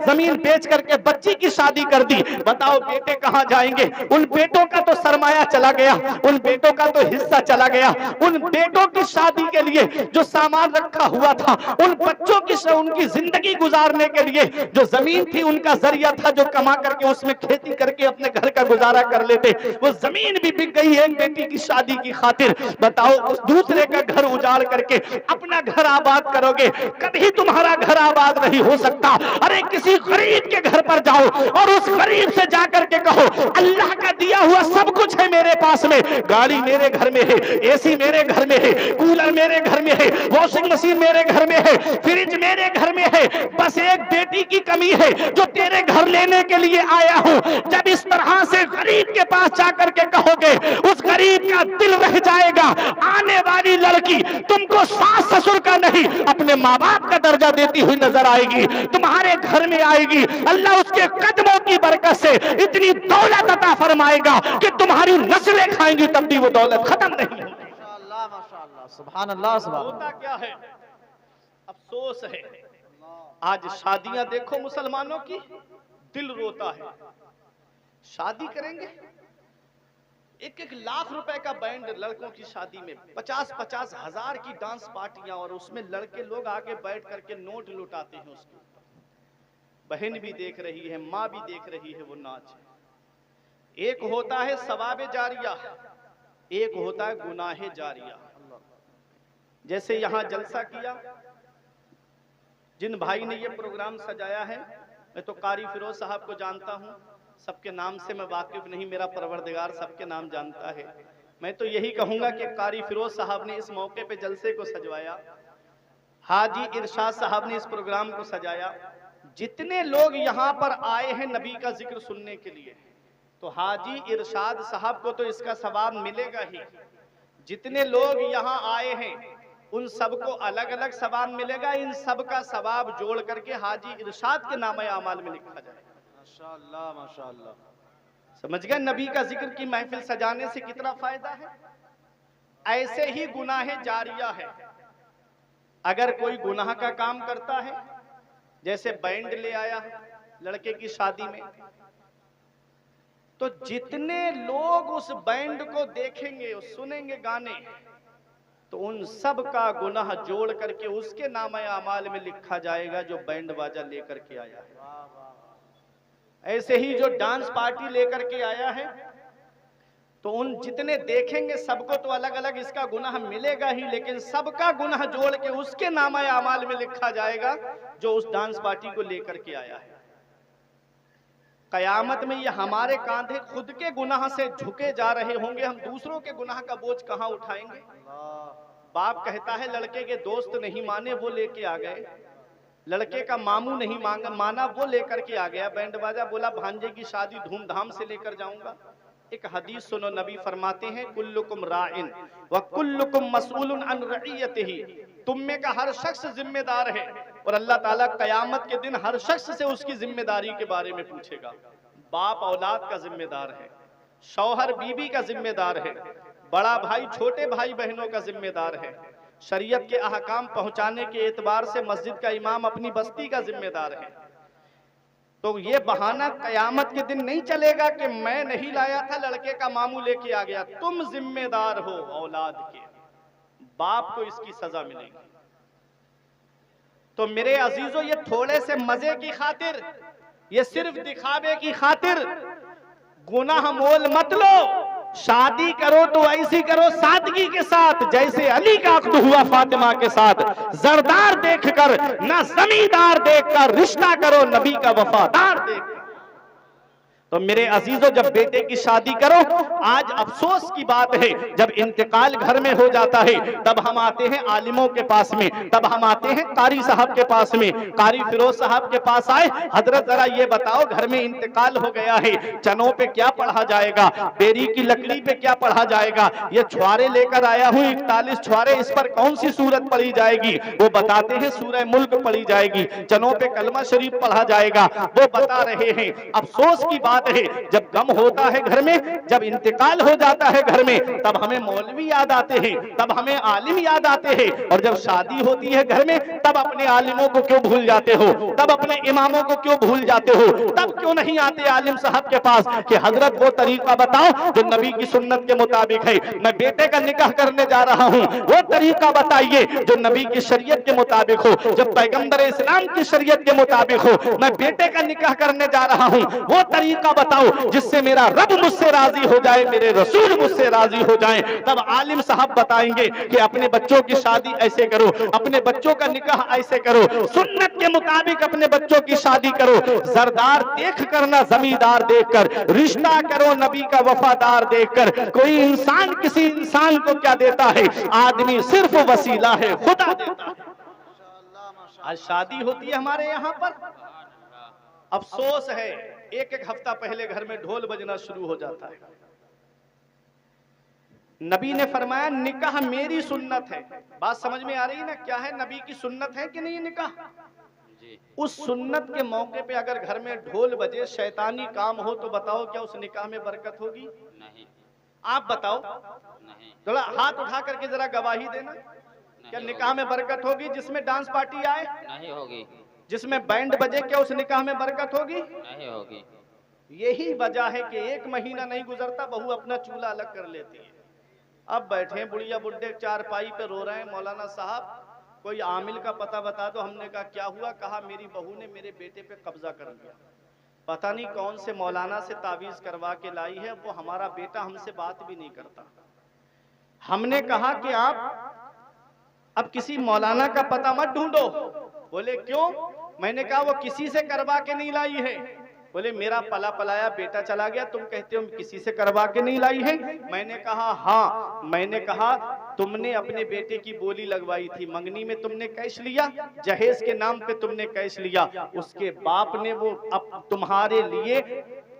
जमीन बेच करके बच्ची की शादी कर दी। बताओ बेटे कहां जाएंगे? उन बेटों का तो सरमाया चला गया, उन बेटों का तो हिस्सा चला गया। उन बेटों की शादी के लिए जो सामान रखा हुआ था, उन बच्चों की उनकी जिंदगी गुजारने के लिए जो जमीन थी उनका जरिया था, जो कमा करके उसमें खेती करके अपने घर का गुजारा कर लेते, वो जमीन भी बिक गई एक बेटी की शादी की खातिर। बताओ उस दूसरे का घर उजाड़ करके अपना घर आबाद करोगे, कभी तुम्हारा घर आबाद नहीं हो सकता। अरे किसी गरीब के घर पर जाओ और उस गरीब से जाकर के कहो अल्लाह का दिया हुआ सब कुछ है मेरे पास में, गाड़ी मेरे घर में है, एसी मेरे घर में है, कूलर मेरे घर में है, वॉशिंग मशीन मेरे घर में है, फ्रिज मेरे घर में है, बस एक बेटी की कमी है जो तेरे घर लेने के लिए आया हूं। जब इस तरह से गरीब के पास जाकर के कहोगे, उस गरीब का दिल रह जाएगा। आने वाली लड़की तुमको सास ससुर का नहीं, अपने माँ बाप का दर्जा देती हुई नजर आएगी, तुम्हारे घर में आएगी। अल्लाह उसके कदमों की बरकत से इतनी दौलत अता फरमाएगा कि तुम्हारी नस्लें खाएंगी तब भी वो दौलत खत्म नहीं होगी। माशाअल्लाह माशाअल्लाह, सुभान अल्लाह सुभान होता अल्लाह। क्या है, अफसोस है, आज शादियां देखो मुसलमानों की, दिल रोता है। शादी करेंगे, एक एक लाख रुपए का बैंड लड़कों की शादी में, 50-50 हजार की डांस पार्टियां, और उसमें लड़के लोग आगे बैठ करके नोट लुटाते हैं उसके ऊपर। बहन भी देख रही है, माँ भी देख रही है वो नाच। एक होता है सवाबे जारिया, एक होता है गुनाहे जारिया। जैसे यहां जलसा किया, जिन भाई ने ये प्रोग्राम सजाया है, मैं तो कारी फिरोज साहब को जानता हूं, सबके नाम से मैं वाकिफ नहीं, मेरा परवरदिगार सबके नाम जानता है। मैं तो यही कहूंगा कि कारी फिरोज साहब ने इस मौके पे जलसे को सजवाया, हाजी इरशाद साहब ने इस प्रोग्राम को सजाया। जितने लोग यहाँ पर आए हैं नबी का जिक्र सुनने के लिए, तो हाजी इरशाद साहब को तो इसका सवाब मिलेगा ही। जितने लोग यहाँ आए हैं उन सबको अलग अलग सवाब मिलेगा। इन सब का सवाब जोड़ करके हाजी इरशाद के नामे अमाल में लिखा जाए। माशाअल्लाह माशाअल्लाह। समझ गए नबी का जिक्र की महफिल सजाने से कितना फायदा है। ऐसे ही गुनाहे जारिया है। अगर कोई गुनाह का काम करता है, जैसे बैंड ले आया लड़के की शादी में, तो जितने लोग उस बैंड को देखेंगे, सुनेंगे गाने, तो उन सब का गुनाह जोड़ करके उसके नामे अमाल में लिखा जाएगा जो बैंड बाजा लेकर के आया है। ऐसे ही जो डांस पार्टी लेकर के आया है, तो उन जितने देखेंगे सबको तो अलग अलग इसका गुनाह मिलेगा ही, लेकिन सबका गुनाह जोड़ के उसके नामे अमाल में लिखा जाएगा जो उस डांस पार्टी को लेकर के आया है। कयामत में ये हमारे कांधे खुद के गुनाह से झुके जा रहे होंगे, हम दूसरों के गुनाह का बोझ कहां उठाएंगे। बाप कहता है लड़के के दोस्त नहीं माने वो लेके आ गए, लड़के का मामू नहीं माना वो लेकर के आ गया बैंड बाजा, बोला भांजे की शादी धूमधाम से लेकर जाऊंगा। एक हदीस सुनो, नबी फरमाते हैं कुल्लुकुम राइन व कुल्लुकुम मसऊलुन अन रइयतिही, तुम में का हर शख्स जिम्मेदार है और अल्लाह ताला कयामत के दिन हर शख्स से उसकी जिम्मेदारी के बारे में पूछेगा। बाप औलाद का जिम्मेदार है, शौहर बीवी का जिम्मेदार है, बड़ा भाई छोटे भाई बहनों का जिम्मेदार है, शरीयत के अहकाम पहुंचाने के एतबार से मस्जिद का इमाम अपनी बस्ती का जिम्मेदार है। तो ये बहाना कयामत के दिन नहीं चलेगा कि मैं नहीं लाया था, लड़के का मामू लेके आ गया। तुम जिम्मेदार हो औलाद के, बाप को इसकी सजा मिलेगी। तो मेरे अजीजों, ये थोड़े से मजे की खातिर, ये सिर्फ दिखावे की खातिर गुनाह मोल मत लो। शादी करो तो ऐसी करो सादगी के साथ, जैसे अली का अक्द हुआ फातिमा के साथ। जरदार देखकर ना जमींदार देखकर रिश्ता करो, नबी का वफादार देख। तो मेरे अजीजों, जब बेटे की शादी करो, आज अफसोस की बात है जब इंतकाल घर में हो जाता है तब हम आते हैं आलिमों के पास में, तब हम आते हैं कारी साहब के पास में। कारी फिरोज साहब के पास आए, हजरत जरा ये बताओ घर में इंतकाल हो गया है, चनों पे क्या पढ़ा जाएगा, बेरी की लकड़ी पे क्या पढ़ा जाएगा, ये छुआरे लेकर आया हूँ 41 छुआरे, इस पर कौन सी सूरत पढ़ी जाएगी। वो बताते हैं सूरह मुल्क पढ़ी जाएगी, चनों पे कलमा शरीफ पढ़ा जाएगा, वो बता रहे हैं। अफसोस की बात है जब गम होता है घर में, जब इंतकाल हो जाता है घर में, तब हमें मौलवी याद आते हैं, तब हमें आलिम याद आते हैं, और जब शादी होती है घर में तब अपने आलिमों को क्यों भूल जाते हो, तब अपने इमामों को क्यों भूल जाते हो, तब क्यों नहीं आते आलिम साहब के पास कि हजरत वो तरीका बताओ जो नबी की सुन्नत के मुताबिक है। मैं बेटे का निकाह करने जा रहा हूँ, वो तरीका बताइए जो नबी की शरीयत के मुताबिक हो, जो पैगंबर इस्लाम की शरीयत के मुताबिक हो। मैं बेटे का निकाह करने जा रहा हूँ, वो तरीका बताओ जिससे मेरा रब मुझसे राजी हो जाए, मेरे रसूल मुझसे राजी हो जाए। तब आलिम साहब बताएंगे कि अपने बच्चों की शादी ऐसे करो, अपने बच्चों का निकाह ऐसे करो, सुन्नत के मुताबिक अपने बच्चों की शादी करो। जरदार देख कर ना जमींदार देखकर, रिश्ता करो नबी का वफादार देखकर। कोई इंसान किसी इंसान को क्या देता है, आदमी सिर्फ वसीला है, खुदा देता है। आज शादी होती है हमारे यहाँ पर, अफसोस है एक एक हफ्ता पहले घर में ढोल बजना शुरू हो जाता है। नबी ने फरमाया निकाह मेरी सुन्नत है। बात समझ में आ रही है ना, क्या है नबी की सुन्नत है कि नहीं निकाह? उस सुन्नत के मौके पे अगर घर में ढोल बजे, शैतानी काम हो, तो बताओ क्या उस निकाह में बरकत होगी? नहीं, आप बताओ, नहीं, थोड़ा हाथ उठा करके जरा गवाही देना, क्या निकाह में बरकत होगी? जिसमें डांस पार्टी आए, नहीं होगी, जिसमें बैंड बजे, क्या उस निकाह में बरकत होगी? नहीं होगी। यही वजह है कि 1 महीना नहीं गुजरता बहू अपना चूल्हा अलग कर लेती है। अब बैठे बुढ़िया बुड्ढे चारपाई पे रो रहे हैं, मौलाना साहब कोई आमिल का पता बता दो। हमने कहा क्या हुआ? कहा मेरी बहू ने मेरे बेटे पे कब्जा कर लिया, पता नहीं कौन से मौलाना से तावीज करवा के लाई है, वो हमारा बेटा हमसे बात भी नहीं करता। हमने कहा कि आप अब किसी मौलाना का पता मत ढूंढो। बोले क्यों? मैंने कहा वो किसी से करवा के नहीं लाई है। बोले मेरा पला पलाया बेटा चला गया, तुम कहते हो किसी से करवा के नहीं लाई है। मैंने कहा हाँ। मैंने कहा तुमने अपने बेटे की बोली लगवाई थी, मंगनी में तुमने कैश लिया, जहेज के नाम पे तुमने कैश लिया, उसके बाप ने वो अब तुम्हारे लिए,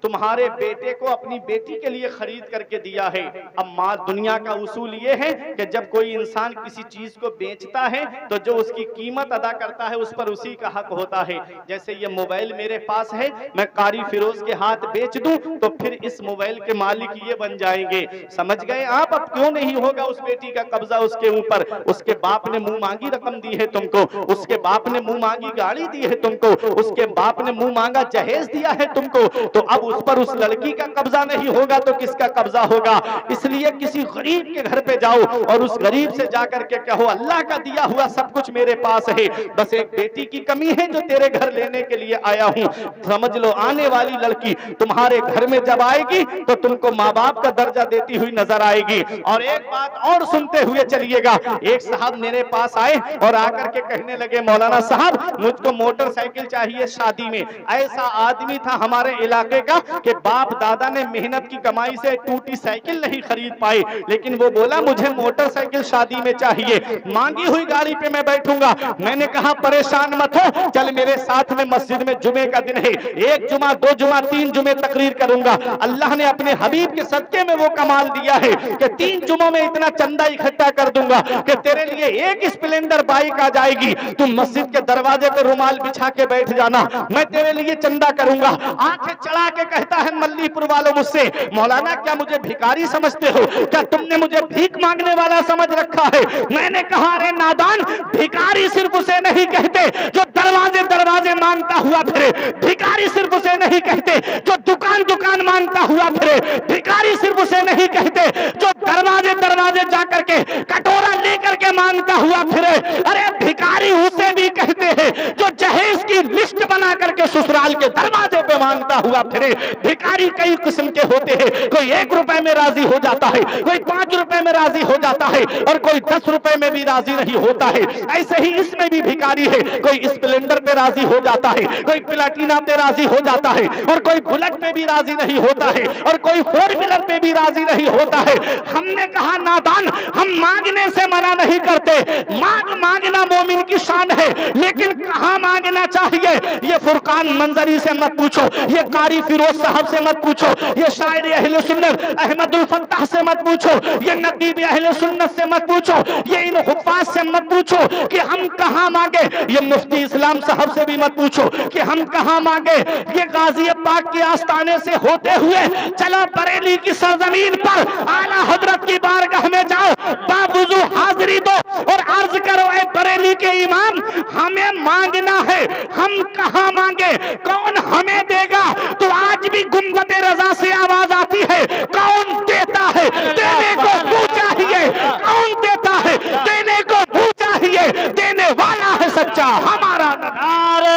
तुम्हारे बेटे को अपनी बेटी के लिए खरीद करके दिया है। अब माँ दुनिया का उसूल ये है कि जब कोई इंसान किसी चीज को बेचता है तो जो उसकी कीमत अदा करता है उस पर उसी का हक होता है। जैसे ये मोबाइल मेरे पास है, मैं कारी फिरोज के हाथ बेच दूं तो फिर इस मोबाइल के मालिक ये बन जाएंगे। समझ गए आप? अब क्यों नहीं होगा उस बेटी का कब्जा उसके ऊपर? उसके बाप ने मुंह मांगी रकम दी है तुमको, उसके बाप ने मुंह मांगी गाड़ी दी है तुमको, उसके बाप ने मुंह मांगा जहेज दिया है तुमको, तो अब उस पर उस लड़की का कब्जा नहीं होगा तो किसका कब्जा होगा? इसलिए किसी गरीब के घर पे जाओ और उस गरीब से जाकर के कहो अल्लाह का दिया हुआ सब कुछ मेरे पास है, बस एक बेटी की कमी है जो तेरे घर लेने के लिए आया हूं। समझ लो आने वाली लड़की तुम्हारे घर में जब आएगी तो तुमको माँ बाप का दर्जा देती हुई नजर आएगी। और एक बात और सुनते हुए चलिएगा, एक साहब मेरे पास आए और आकर के कहने लगे मौलाना साहब मुझको मोटरसाइकिल चाहिए शादी में। ऐसा आदमी था हमारे इलाके का कि बाप दादा ने मेहनत की कमाई से टूटी साइकिल नहीं खरीद पाई, लेकिन वो बोला मुझे मोटरसाइकिल शादी में चाहिए, मांगी हुई गाड़ी पे मैं बैठूंगा। मैंने कहा परेशान मत हो, चल मेरे साथ में मस्जिद में जुमे का दिन है, 1 जुमा 2 जुमा 3 जुमे तकरीर करूंगा। अल्लाह ने अपने हबीब के सदके में वो कमाल दिया है कि 3 जुमों में इतना चंदा इकट्ठा कर दूंगा कि तेरे लिए 1 स्प्लेंडर बाइक आ जाएगी, तुम मस्जिद के दरवाजे पे रुमाल बिछा के बैठ जाना, मैं तेरे लिए चंदा करूंगा। आंखें चढ़ा के कहता है मल्लीपुर वालों मुझसे, मौलाना क्या मुझे भिखारी समझते हो? क्या तुमने मुझे भीख मांगने वाला समझ रखा है? मैंने कहा अरे नादान, भिखारी सिर्फ उसे नहीं कहते जो दरवाजे दरवाजे मांगता हुआ फिरे, भिखारी सिर्फ उसे नहीं कहते जो दुकान दुकान मांगता हुआ फिरे, भिखारी सिर्फ उसे नहीं कहते जो दरवाजे दरवाजे जाकर के कटोरा लेकर के मांगता हुआ फिरे। अरे भिखारी उसे भी कहते हैं जो जहेज की लिस्ट बना करके ससुराल के दरवाजे पे मांगता हुआ फिरे। भिखारी कई किस्म के होते हैं, कोई 1 रुपए में राजी हो जाता है, कोई 5 रुपए में राजी हो जाता है और कोई 10 रुपए में भी राजी नहीं होता है। ऐसे ही इसमें भी भिखारी है, कोई स्प्लेंडर पे राजी हो जाता है, कोई प्लाटिना पे राजी हो जाता है और कोई बुलेट पे भी राजी नहीं होता है और कोई 4 व्हीलर पे भी राजी नहीं होता है। हमने कहा नादान, हम मांगने से मना नहीं करते, मांगना मोमिन की शान है, लेकिन कहां मांगना चाहिए ये फुरकान मंजरी से मत पूछो, ये कारी फिरोज साहब से मत पूछो, ये शायर अहले सुन्नत अहमदुल फत्ताह से मत पूछो, ये नदीब अहले सुन्नत से मत पूछो, ये इन हुफ्फाज से मत पूछो कि हम कहां मांगे, ये मुफ्ती इस्लाम साहब से भी मत पूछो कि हम कहां मांगे। ये गाजी पाक के आस्थाने से होते हुए चला बरेली की सरजमीन पर आला हजरत की बारगाह में जाओ, बावुजू हाजिरी दो और अर्ज करो ऐ बरेली के इमाम, हमें मांगना है, हम कहां मांगे, कौन हमें देगा? तो आज भी गुंबदे रजा से आवाज आती है, कौन देता है? देने को मुंह चाहिए, कौन देता है? देने को मुंह चाहिए, देने वाला है सच्चा हमारा। नारे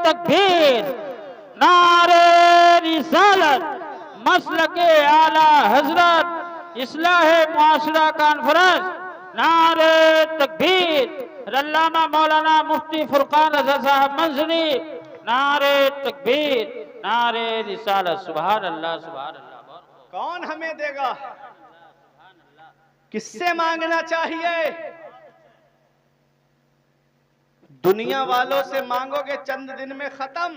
तकबीर, नारे रिसालत, मसलके आला हजरत इस्लाह मुआशरा कॉन्फ्रेंस, नारे तकबीर, अल्लामा मौलाना मुफ्ती फुरकान रजा साहब मंजरी, नारे तकबीर, नारे रिसालत, सुभान अल्लाह सुभान अल्लाह। कौन हमें देगा? किससे मांगना चाहिए? दुनिया वालों से मांगोगे चंद दिन में खत्म,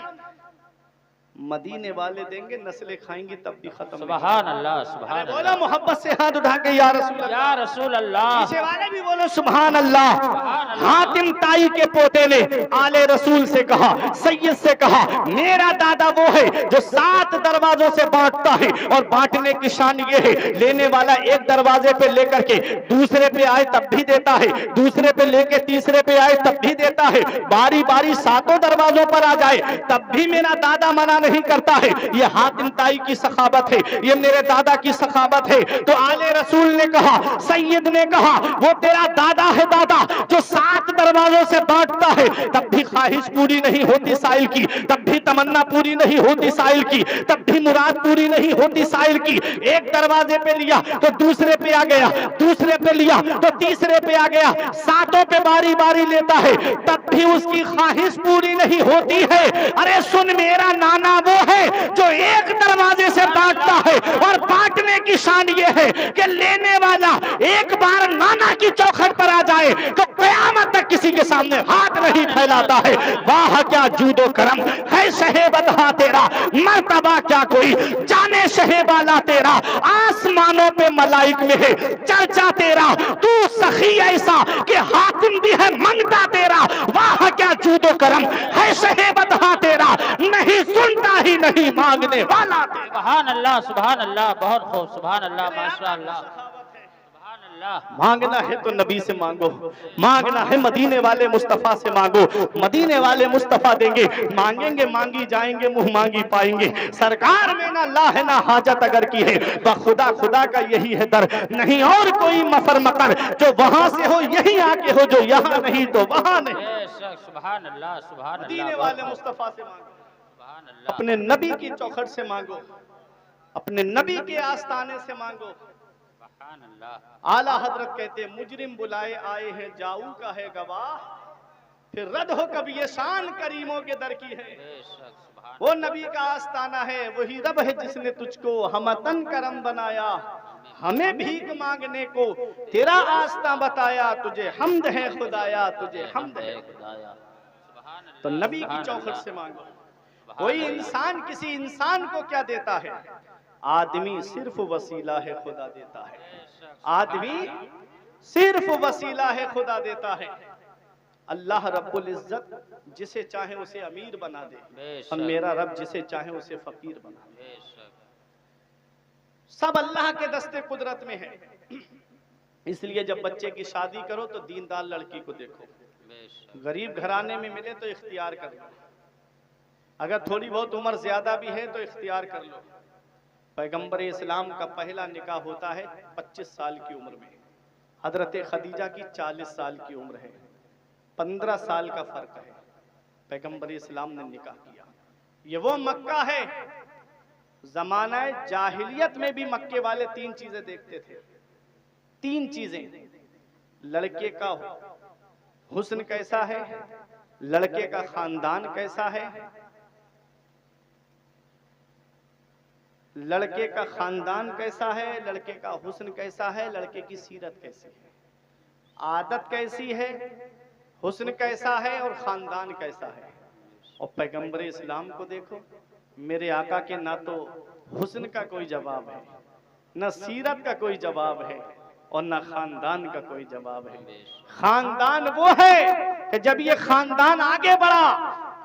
मदीने वाले देंगे, नस्लें खाएंगी तब भी खत्म नहीं। सुभान अल्लाह, सुभान बोला अल्लाह, मोहब्बत से हाथ उठा के या रसूल अल्लाह। या रसूल अल्लाह, पीछे वाले भी बोलो सुभान अल्लाह। सुभान अल्लाह। हातिम ताई के पोते ने आले रसूल से कहा, सैयद से कहा, मेरा दादा वो है जो 7 दरवाजों से बांटता है, और बांटने की शान ये है, लेने वाला एक दरवाजे पे लेकर के दूसरे पे आए तब भी देता है, दूसरे पे लेके तीसरे पे आए तब भी देता है, बारी बारी 7 दरवाजों पर आ जाए तब भी मेरा दादा मना नहीं करता है। ये हातिम ताई की सखावत है, ये मेरे दादा की सखावत है। तो आले रसूल ने कहा, सैयद ने कहा, वो तेरा दादा है दादा जो 7 दरवाजों से बांटता है, तब भी ख्वाहिश पूरी नहीं होती साइल की, तब भी तमन्ना पूरी नहीं होती साइल की, तब भी मुराद पूरी नहीं होती साइल की। एक दरवाजे पे लिया तो दूसरे पे आ गया, दूसरे पे लिया तो तीसरे पे आ गया, 7 पे बारी बारी लेता है, तब भी उसकी ख्वाहिश पूरी नहीं होती है। अरे सुन, मेरा नाना वो है जो एक दरवाजे से बांटता है, और बांटने की शान ये है कि लेने वाला एक बार नाना की चौखट पर आ जाए तो कयामत तक किसी के सामने हाथ नहीं फैलाता है। वाह क्या जूदो करम है शहे बदहा तेरा, मर्तबा क्या कोई जाने शहे वाला तेरा, आसमानों पे मलाइक में है चर्चा तेरा, तू सखी ऐसा कि हाकिम भी है मंगता तेरा। वाह क्या जूदो करम है शहे बदहा तेरा, नहीं सुनता ही नहीं मांगने वाला तेरा। सुभान अल्लाह, सुभान अल्लाह, बहुत खूब, सुभान अल्लाह, माशाअल्लाह, सुभान अल्लाह। मांगना है तो नबी से मांगो, मांगना है मदीने वाले मुस्तफा से मांगो, मदीने वाले मुस्तफा देंगे, मांगेंगे मांगी जाएंगे, मुंह मांगी पाएंगे। सरकार में ना ला है ना हाजत अगर की है तो खुदा खुदा का यही है दर, नहीं और कोई मफर मकर, जो वहां से हो यही आके हो, जो यहाँ नहीं तो वहां नहीं। बेशक, सुभान अल्लाह, सुभान मदीने अल्लाह, वाले बहुत खूब, मुस्तफा से मांगो, सुभान अल्लाह, अपने नबी की चौखट से मांगो, अपने नबी के आस्थाने से मांगो। सुभान अल्लाह, आला हजरत कहते हैं, मुजरिम बुलाए आए हैं जाऊ का है गवाह, फिर रद हो कभी ये शान करीमों के दर की है। बेशक, सुभान वो नबी का आस्थाना है, वही रब है जिसने तुझको हमतन करम बनाया, हमें भीख मांगने को तेरा आस्था बताया, तुझे हमद है खुदाया, तुझे हमद है। खुदाया। सुभान अल्लाह, तो नबी की सुभान चौखट अल्लाह, से मांगो। सुभान कोई अल्लाह। इंसान किसी इंसान को क्या देता है? आदमी सिर्फ वसीला है, खुदा देता है। आदमी सिर्फ वसीला है, खुदा देता है। अल्लाह रब्बुल इज्जत जिसे चाहे उसे अमीर बना दे, बेशक, और मेरा रब जिसे चाहे उसे फकीर बना दे। बेशक, सब अल्लाह के दस्ते कुदरत में है। इसलिए जब बच्चे की शादी करो तो दीनदार लड़की को देखो, बेशक, गरीब घराने में मिले तो इख्तियार कर लो, अगर थोड़ी बहुत उम्र ज्यादा भी है तो इख्तियार कर लो। पैगंबर इस्लाम का पहला निकाह होता है 25 साल की उम्र में, हजरत खदीजा की 40 साल की उम्र है, 15 साल का फर्क है। पैगंबर इस्लाम ने निकाह किया। ये वो मक्का है, जमाना जाहिलियत में भी मक्के वाले 3 चीजें देखते थे। 3 चीजें, लड़के का हुस्न कैसा है, लड़के का खानदान कैसा है, लड़के का खानदान कैसा है, लड़के का हुस्न कैसा है, लड़के की सीरत कैसी है, आदत कैसी है, हुस्न कैसा है और खानदान कैसा है। और पैगंबर इस्लाम को देखो, मेरे आका के ना तो हुस्न का कोई जवाब है, ना सीरत का कोई जवाब है, और ना खानदान का कोई जवाब है। खानदान वो है कि जब ये खानदान आगे बढ़ा,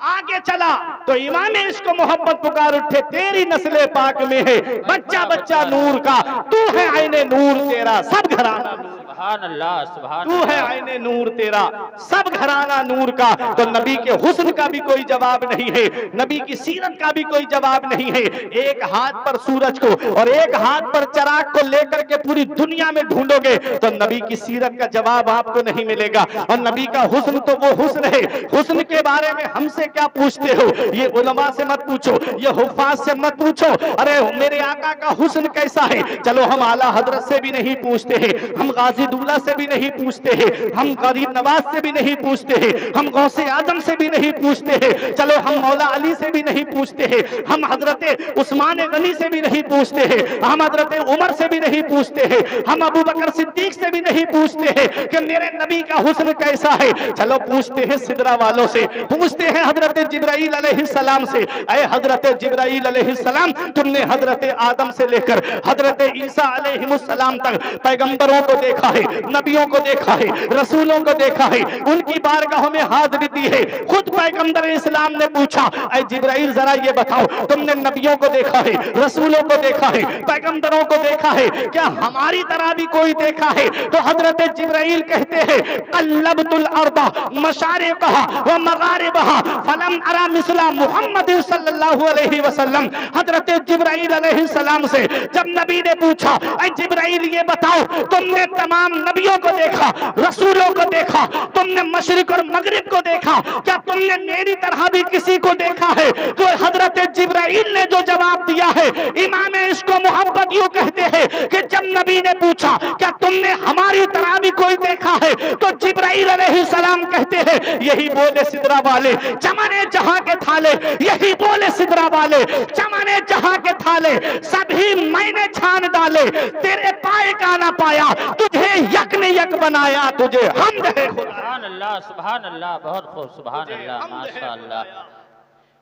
आगे चला, तो इमाम इश्क मोहब्बत पुकार उठे, तेरी नस्ल पाक में है बच्चा बच्चा नूर का, तू है आईने नूर तेरा सब घराना नूर, सुभान अल्लाह, सुभान तू है आईने नूर तेरा सब घराना नूर का। तो नबी के हुस्न का भी कोई जवाब नहीं है, नबी की सीरत का भी कोई जवाब नहीं है। एक हाथ पर सूरज को और एक हाथ पर चराग को लेकर के पूरी दुनिया में ढूंढोगे तो नबी की सीरत का जवाब आपको नहीं मिलेगा। और नबी का हुस्न तो वो हुस्न है, हुस्न के बारे में हमसे क्या पूछते हो? ये उलमा से मत पूछो, ये हुफ्फाज से मत पूछो, अरे मेरे आका का हुस्न कैसा है, चलो हम आला हजरत से भी नहीं पूछते हैं, हम गाजी अब्दुल्ला से भी नहीं पूछते हैं, हम गरीब नवाज से भी नहीं पूछते हैं, हम गौसे आजम से भी नहीं पूछते हैं, चलो हम मौला अली से भी नहीं पूछते हैं, हम हजरत उस्मान गनी से भी नहीं पूछते हैं, हम हजरत उमर से भी नहीं पूछते हैं, हम अबू बकर सिद्दीक से भी नहीं पूछते हैं कि मेरे नबी का हुस्न कैसा है। चलो पूछते हैं सिदरा वालों से, पूछते हैं हजरत जिब्राइल अलैहिस्सलाम से। ऐ हजरत जिब्राइल अलैहिस्सलाम, तुमने हजरत आदम से लेकर हजरत ईसा अलैहिस्सलाम तक पैगंबरों को देखा है, नबियों को देखा है, रसूलों को देखा है, उनकी बारगाह में हाजिरी दी है। खुद पैगंबर इस्लाम ने पूछा, ऐ जिब्राइल जरा ये बताओ, तुमने नबियों को देखा है, रसूलों को देखा है, पैगंबरों को देखा है, क्या हमारी तरह भी कोई देखा है? तो हजरत जिब्राइल कहते हैं, अल्लबतुल अर्दा मशारिकहा व मगारिबहा फलम अरा मिसला मुहम्मद सल्लल्लाहु अलैहि वसल्लम। हजरत जिब्राइल अलैहिस्सलाम से जब नबी ने पूछा, ऐ जिब्राइल ये बताओ, तुमने तमाम नबियों को देखा, रसूलों को देखा, तुमने मशरिक और मगरिब को देखा, क्या तुमने मेरी तरह भी किसी को देखा है? तो हजरत जिब्राइल ने जो जवाब दिया है, इमाम इसको मोहब्बत यूं कहते हैं कि जब नबी ने पूछा क्या तुमने हमारी तरह भी कोई देखा है, तो जिब्राइल अलैहिस्सलाम कहते हैं, यही बोले सिदरा वाले चमने जहां के थाले, यही बोले सिदरा वाले चमने जहां के थाले, सभी मैंने छान डाले, तेरे पाए का ना पाया, तुझे यक ने यक बनाया, तुझे हमद है खुदा। सुभान अल्लाह, सुभान अल्लाह, बहुत खूब, सुभान अल्लाह, माशाअल्लाह।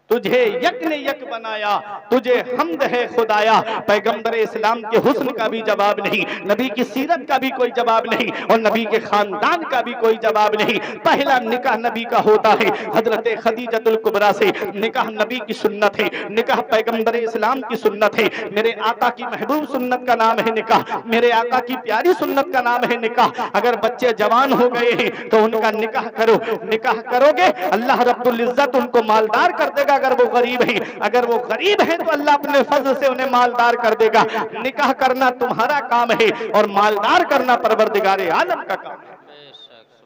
तुझे यक ने यक बनाया, तुझे हमद है खुदाया। पैगंबर इस्लाम के हुस्न का भी जवाब नहीं, नबी की सीरत का भी कोई जवाब नहीं, और नबी के खानदान का भी कोई जवाब नहीं। पहला निकाह नबी का होता है हजरत खदीजतुल कुबरा से। निकाह नबी की सुन्नत है, निकाह पैगंबर इस्लाम की सुन्नत है। मेरे आका की महबूब सुन्नत का नाम है निकाह, मेरे आका की प्यारी सुन्नत का नाम है निकाह। अगर बच्चे जवान हो गए हैं तो उनका निकाह करो, निकाह करोगे अल्लाह रब्बुल इज्जत उनको मालदार कर देगा। अगर वो गरीब है, अगर वो गरीब है तो अल्लाह अपने फजल से उन्हें मालदार कर देगा। निकाह करना तुम्हारा काम है और मालदार करना परवरदिगार आलम का काम है।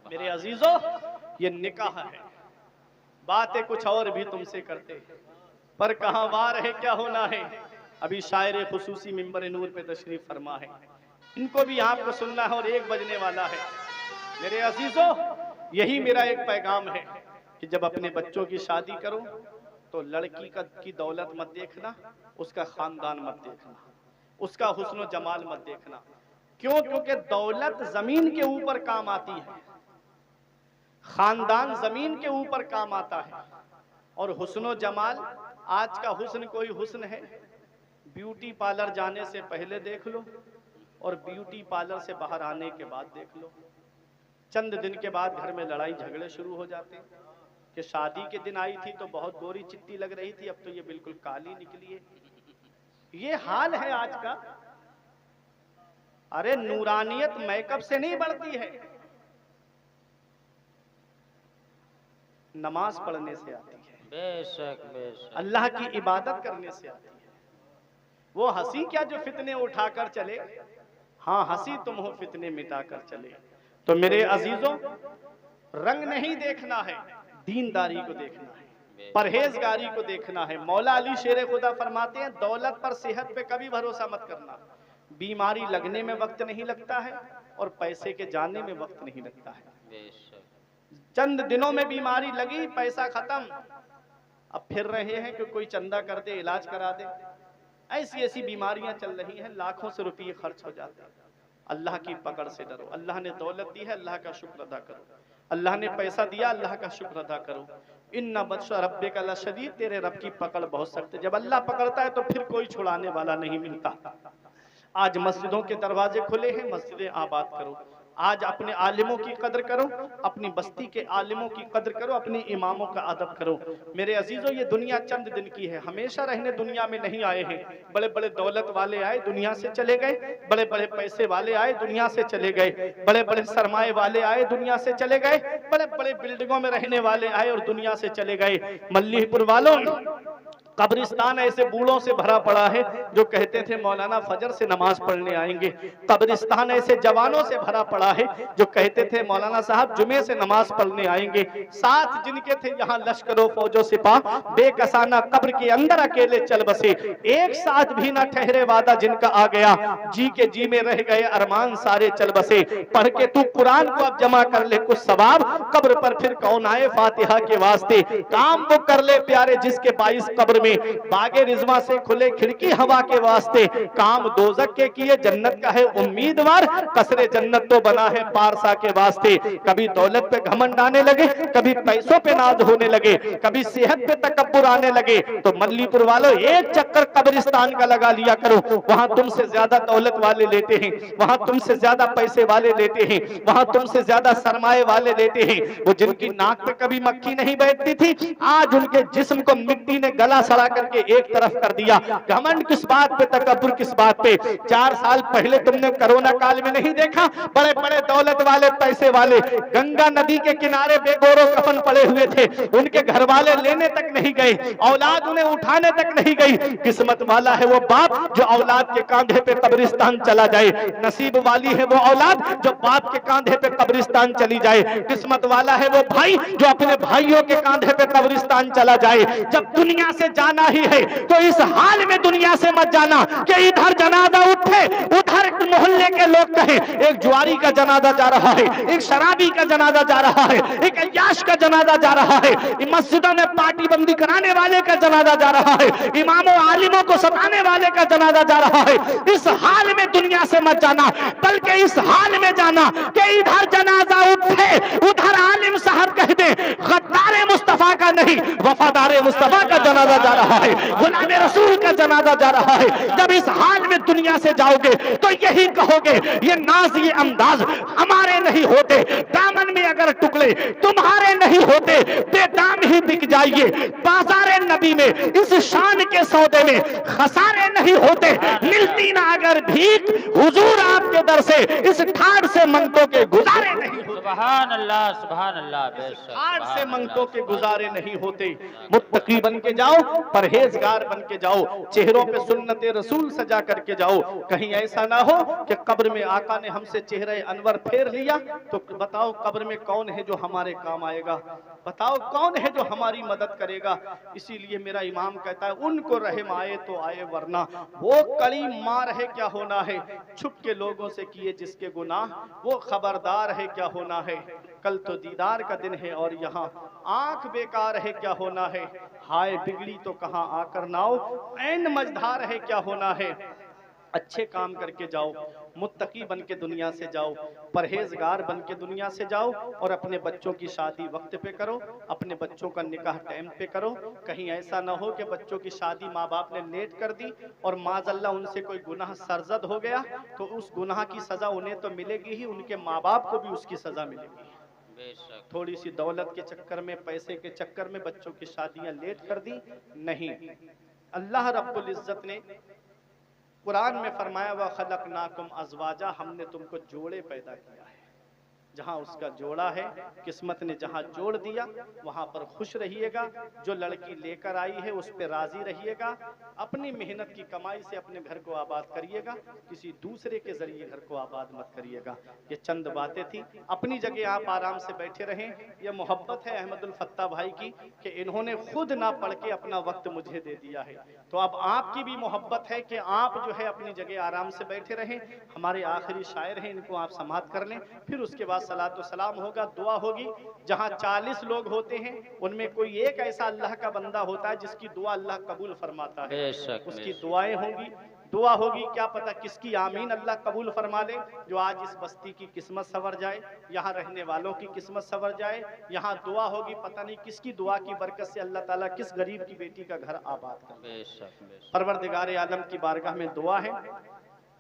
मेरे अजीजों, ये निकाह है। बातें कुछ और भी तुमसे करते, पर कहां वार है क्या होना है। अभी शायर खुसूसी मिंबर नूर पे तशरीफ फरमा है, इनको भी आपको सुनना है और 1 बजने वाला है। मेरे अजीजों, यही मेरा एक पैगाम है कि जब अपने बच्चों की शादी करो तो लड़की की दौलत मत देखना, उसका खानदान मत देखना, उसका हुस्न जमाल मत देखना। क्यों? क्योंकि दौलत जमीन के ऊपर काम आती है, खानदान जमीन के ऊपर काम आता है, और हुस्न जमाल, आज का हुस्न कोई हुस्न है, ब्यूटी पार्लर जाने से पहले देख लो और ब्यूटी पार्लर से बाहर आने के बाद देख लो। चंद दिन के बाद घर में लड़ाई झगड़े शुरू हो जाते हैं कि शादी के दिन आई थी तो बहुत गोरी चिट्टी लग रही थी, अब तो ये बिल्कुल काली निकली है। ये हाल है आज का। अरे नूरानियत मेकअप से नहीं बढ़ती है, नमाज पढ़ने से आती है, बेशक बेशक, अल्लाह की इबादत करने से आती है। वो हंसी क्या जो फितने उठाकर चले, हाँ हंसी तुम हो फितने मिटाकर चले। तो मेरे अजीजों, रंग नहीं देखना है, दीनदारी को देखना है, परहेजगारी को देखना है। मौला अली शेर खुदा फरमाते हैं, दौलत पर सेहत पे कभी भरोसा मत करना। बीमारी लगने में वक्त नहीं लगता है और पैसे के जाने में वक्त नहीं लगता है। चंद दिनों में बीमारी लगी, पैसा खत्म, अब फिर रहे हैं कि कोई चंदा कर दे, इलाज करा दे। ऐसी ऐसी बीमारियां चल रही हैं, लाखों से रुपये खर्च हो जाते हैं। अल्लाह की पकड़ से डरो। अल्लाह ने दौलत दी है, अल्लाह का शुक्र अदा करो। अल्लाह ने पैसा दिया, अल्लाह का शुक्र अदा करो। इन्ना बत्शा रब्बिका लशदीद, तेरे रब की पकड़ बहुत सख्त है। जब अल्लाह पकड़ता है तो फिर कोई छुड़ाने वाला नहीं मिलता। आज मस्जिदों के दरवाजे खुले हैं, मस्जिदें आबाद करो। आज अपने आलिमों की कदर करो, अपनी बस्ती के आलिमों की कदर करो, अपने इमामों का अदब करो। मेरे अजीजों, ये दुनिया चंद दिन की है, हमेशा रहने दुनिया में नहीं आए हैं। बड़े बड़े दौलत वाले आए, दुनिया से चले गए, बड़े बड़े पैसे वाले आए, दुनिया से चले गए, बड़े बड़े सरमाए वाले आए, दुनिया से चले गए, बड़े बड़े बिल्डिंगों में रहने वाले आए और दुनिया से चले गए। मल्लीपुर वालों, कब्रिस्तान ऐसे बूढ़ों से भरा पड़ा है जो कहते थे मौलाना फजर से नमाज पढ़ने आएंगे। कब्रिस्तान ऐसे जवानों से भरा पड़ा है जो कहते थे मौलाना साहब जुमे से नमाज पढ़ने आएंगे। साथ जिनके थे यहाँ लश्करों फौजों सिपाह बेकसाना कब्र के अंदर अकेले चल बसे, एक साथ भी ना ठहरे वादा जिनका आ गया, जी के जी में रह गए अरमान सारे चल बसे। पढ़ के तू कुरान को अब जमा कर ले कुछ सवाब, कब्र पर फिर कौन आए फातिहा के वास्ते। काम वो कर ले प्यारे जिसके 22 कब्र में बागे रिजवा से खुले खिड़की हवा के वास्ते। काम दोजक के किए जन्नत का है उम्मीदवार, कसरे जन्नत तो बना है पारसा के वास्ते। कभी दौलत पे घमंड आने लगे, कभी पैसों पे नाज होने लगे, कभी सेहत पे तकब्बुर आने लगे, तो मल्लीपुर वालों एक चक्कर कब्रिस्तान का लगा लिया करो। वहां तुमसे ज्यादा दौलत वाले लेते हैं, वहां तुमसे ज्यादा पैसे वाले लेते हैं, वहां तुमसे ज्यादा सरमाए वाले लेते हैं। वो जिनकी नाक पे कभी मक्खी नहीं बैठती थी, आज उनके जिस्म को मिट्टी ने गला सड़ा करके एक तरफ कर दिया। घमंड किस बात पे, तकब्बुर किस बात पे। 4 साल पहले तुमने कोरोना काल में नहीं देखा, बड़े बड़े दौलत वाले पैसे वाले गंगा नदी के किनारे बेगोरो कफन पड़े हुए थे, उनके घर वाले लेने तक नहीं गए, औलाद उन्हें उठाने तक नहीं गई। किस्मत वाला है वो बाप जो औलाद के कांधे पे कब्रिस्तान चला जाए, नसीब वाली है वो औलाद जो बाप के कांधे पे कब्रिस्तान चली जाए। किस्मत वाला है वो भाई जो अपने भाइयों के कांधे पे कब्रिस्तान चला जाए। जब दुनिया से जाना ही है तो इस हाल में दुनिया से मत जाना कि इधर जनाजा उठे, उधर मोहल्ले के लोग कहें एक जुआरी का जनाजा जा रहा है, एक शराबी का जनाजा जा रहा है, एक अय्याश का जनाजा जा रहा है, मस्जिदों में पार्टी बंदी कराने वाले का जनाजा जा रहा है, इमामों आलिमों को सताने वाले का जनाजा जा रहा है। इस हाल में दुनिया से मत जाना, बल्कि इस हाल में जाना कि इधर जनाजा उठे, उधर आलिम साहब कह दे गद्दारे मुस्तफा का नहीं वफादारे मुस्तफा का जनाजा जा रहा है, गुलामे रसूल का जनाजा जा रहा है। जब इस हाल में दुनिया से जाओगे तो यही कहोगे ये नाज ये अंदाज हमारे नहीं होते, दामन में अगर टुकड़े तुम्हारे नहीं होते, बेदाम ही बिक जाइए। बाजारे नबी में इस शान के सौदे में खसारे नहीं होते, मिलती ना अगर भीख हुजूर आपके दर से इस ठाड़ से मंगतों के गुजारे नहीं होते। सुभान अल्लाह, सुभान अल्लाह, बेशक ठाड़ से मंगतों के गुजारे नहीं होते। मुत्तकी बन के जाओ, परहेजगार बन के जाओ, चेहरों पे सुन्नते रसूल सजा करके जाओ। कहीं ऐसा ना हो कि कब्र में आका ने हमसे चेहरे अनवर फेर लिया तो बताओ कब्र में कौन है जो हमारे काम आएगा, बताओ कौन है जो हमारी मदद करेगा। इसीलिए मेरा इमाम कहता है उनको रहम आए तो आए वरना वो कड़ी मार है क्या होना है, छुप के लोगों से किए जिसके गुनाह वो खबरदार है क्या होना है। कल तो दीदार का दिन है और यहाँ आंख बेकार है क्या होना है, हाय बिगड़ी तो कहाँ आकर नाओ, ऐन मझधार है क्या होना है। अच्छे काम करके जाओ, मुत्तकी बन के दुनिया से जाओ, परहेजगार बन के दुनिया से जाओ और अपने बच्चों की शादी वक्त पे करो, अपने बच्चों का निकाह टाइम पे करो। कहीं ऐसा ना हो कि बच्चों की शादी माँ बाप ने लेट कर दी और माज़अल्लाह उनसे कोई गुनाह सरजद हो गया तो उस गुनाह की सज़ा उन्हें तो मिलेगी ही, उनके माँ बाप को भी उसकी सज़ा मिलेगी। थोड़ी सी दौलत के चक्कर में, पैसे के चक्कर में बच्चों की शादियां लेट कर दी नहीं। अल्लाह रब्बुल इज्जत ने कुरान में फरमाया व खलकनाकुम अज़वाजा, हमने तुमको जोड़े पैदा किया है। जहां उसका जोड़ा है, किस्मत ने जहां जोड़ दिया वहां पर खुश रहिएगा। जो लड़की लेकर आई है उस पर राजी रहिएगा। अपनी मेहनत की कमाई से अपने घर को आबाद करिएगा, किसी दूसरे के जरिए घर को आबाद मत करिएगा। ये चंद बातें थी, अपनी जगह आप आराम से बैठे रहें। यह मोहब्बत है अहमदुल फत्ता भाई की कि इन्होंने खुद ना पढ़ के अपना वक्त मुझे दे दिया है, तो अब आपकी भी मोहब्बत है कि आप जो है अपनी जगह आराम से बैठे रहें। हमारे आखिरी शायर हैं, इनको आप समाअत कर लें, फिर उसके बाद सलातो सलाम होगा, दुआ होगी। जहां 40 लोग होते हैं उनमें कोई एक ऐसा अल्लाह का बंदा होता है जिसकी दुआ अल्लाह कबूल फरमाता है, उसकी दुआएं होंगी, दुआ होगी। क्या पता किसकी आमीन अल्लाह कबूल फरमा ले। जो आज इस बस्ती की किस्मत सवर जाए, यहाँ रहने वालों की किस्मत सवर जाए, यहाँ दुआ होगी, पता नहीं किसकी दुआ की बरकत से अल्लाह ताला किस गरीब की बेटी का घर आबाद करे। परवरदिगार आलम की बारगाह में दुआ है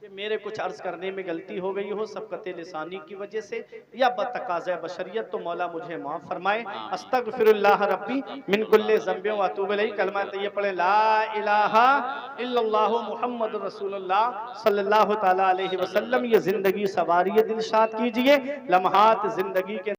कि मेरे कुछ अर्ज करने में गलती हो गई हो सबकत लिसानी की वजह से या बतकाज़े बशरियत, तो मौला मुझे माफ फरमाए। अस्तगफिरुल्लाह रब्बी मिन कुल्लि ज़ंबिन व अतूबु इलैहि। कलमा तैयब पढ़े ला इलाहा इल्लल्लाहु मुहम्मदुर रसूलुल्लाह सल्लल्लाहु तआला अलैहि वसल्लम। ये जिंदगी सवारी दिलशाद कीजिए, लम्हात जिंदगी के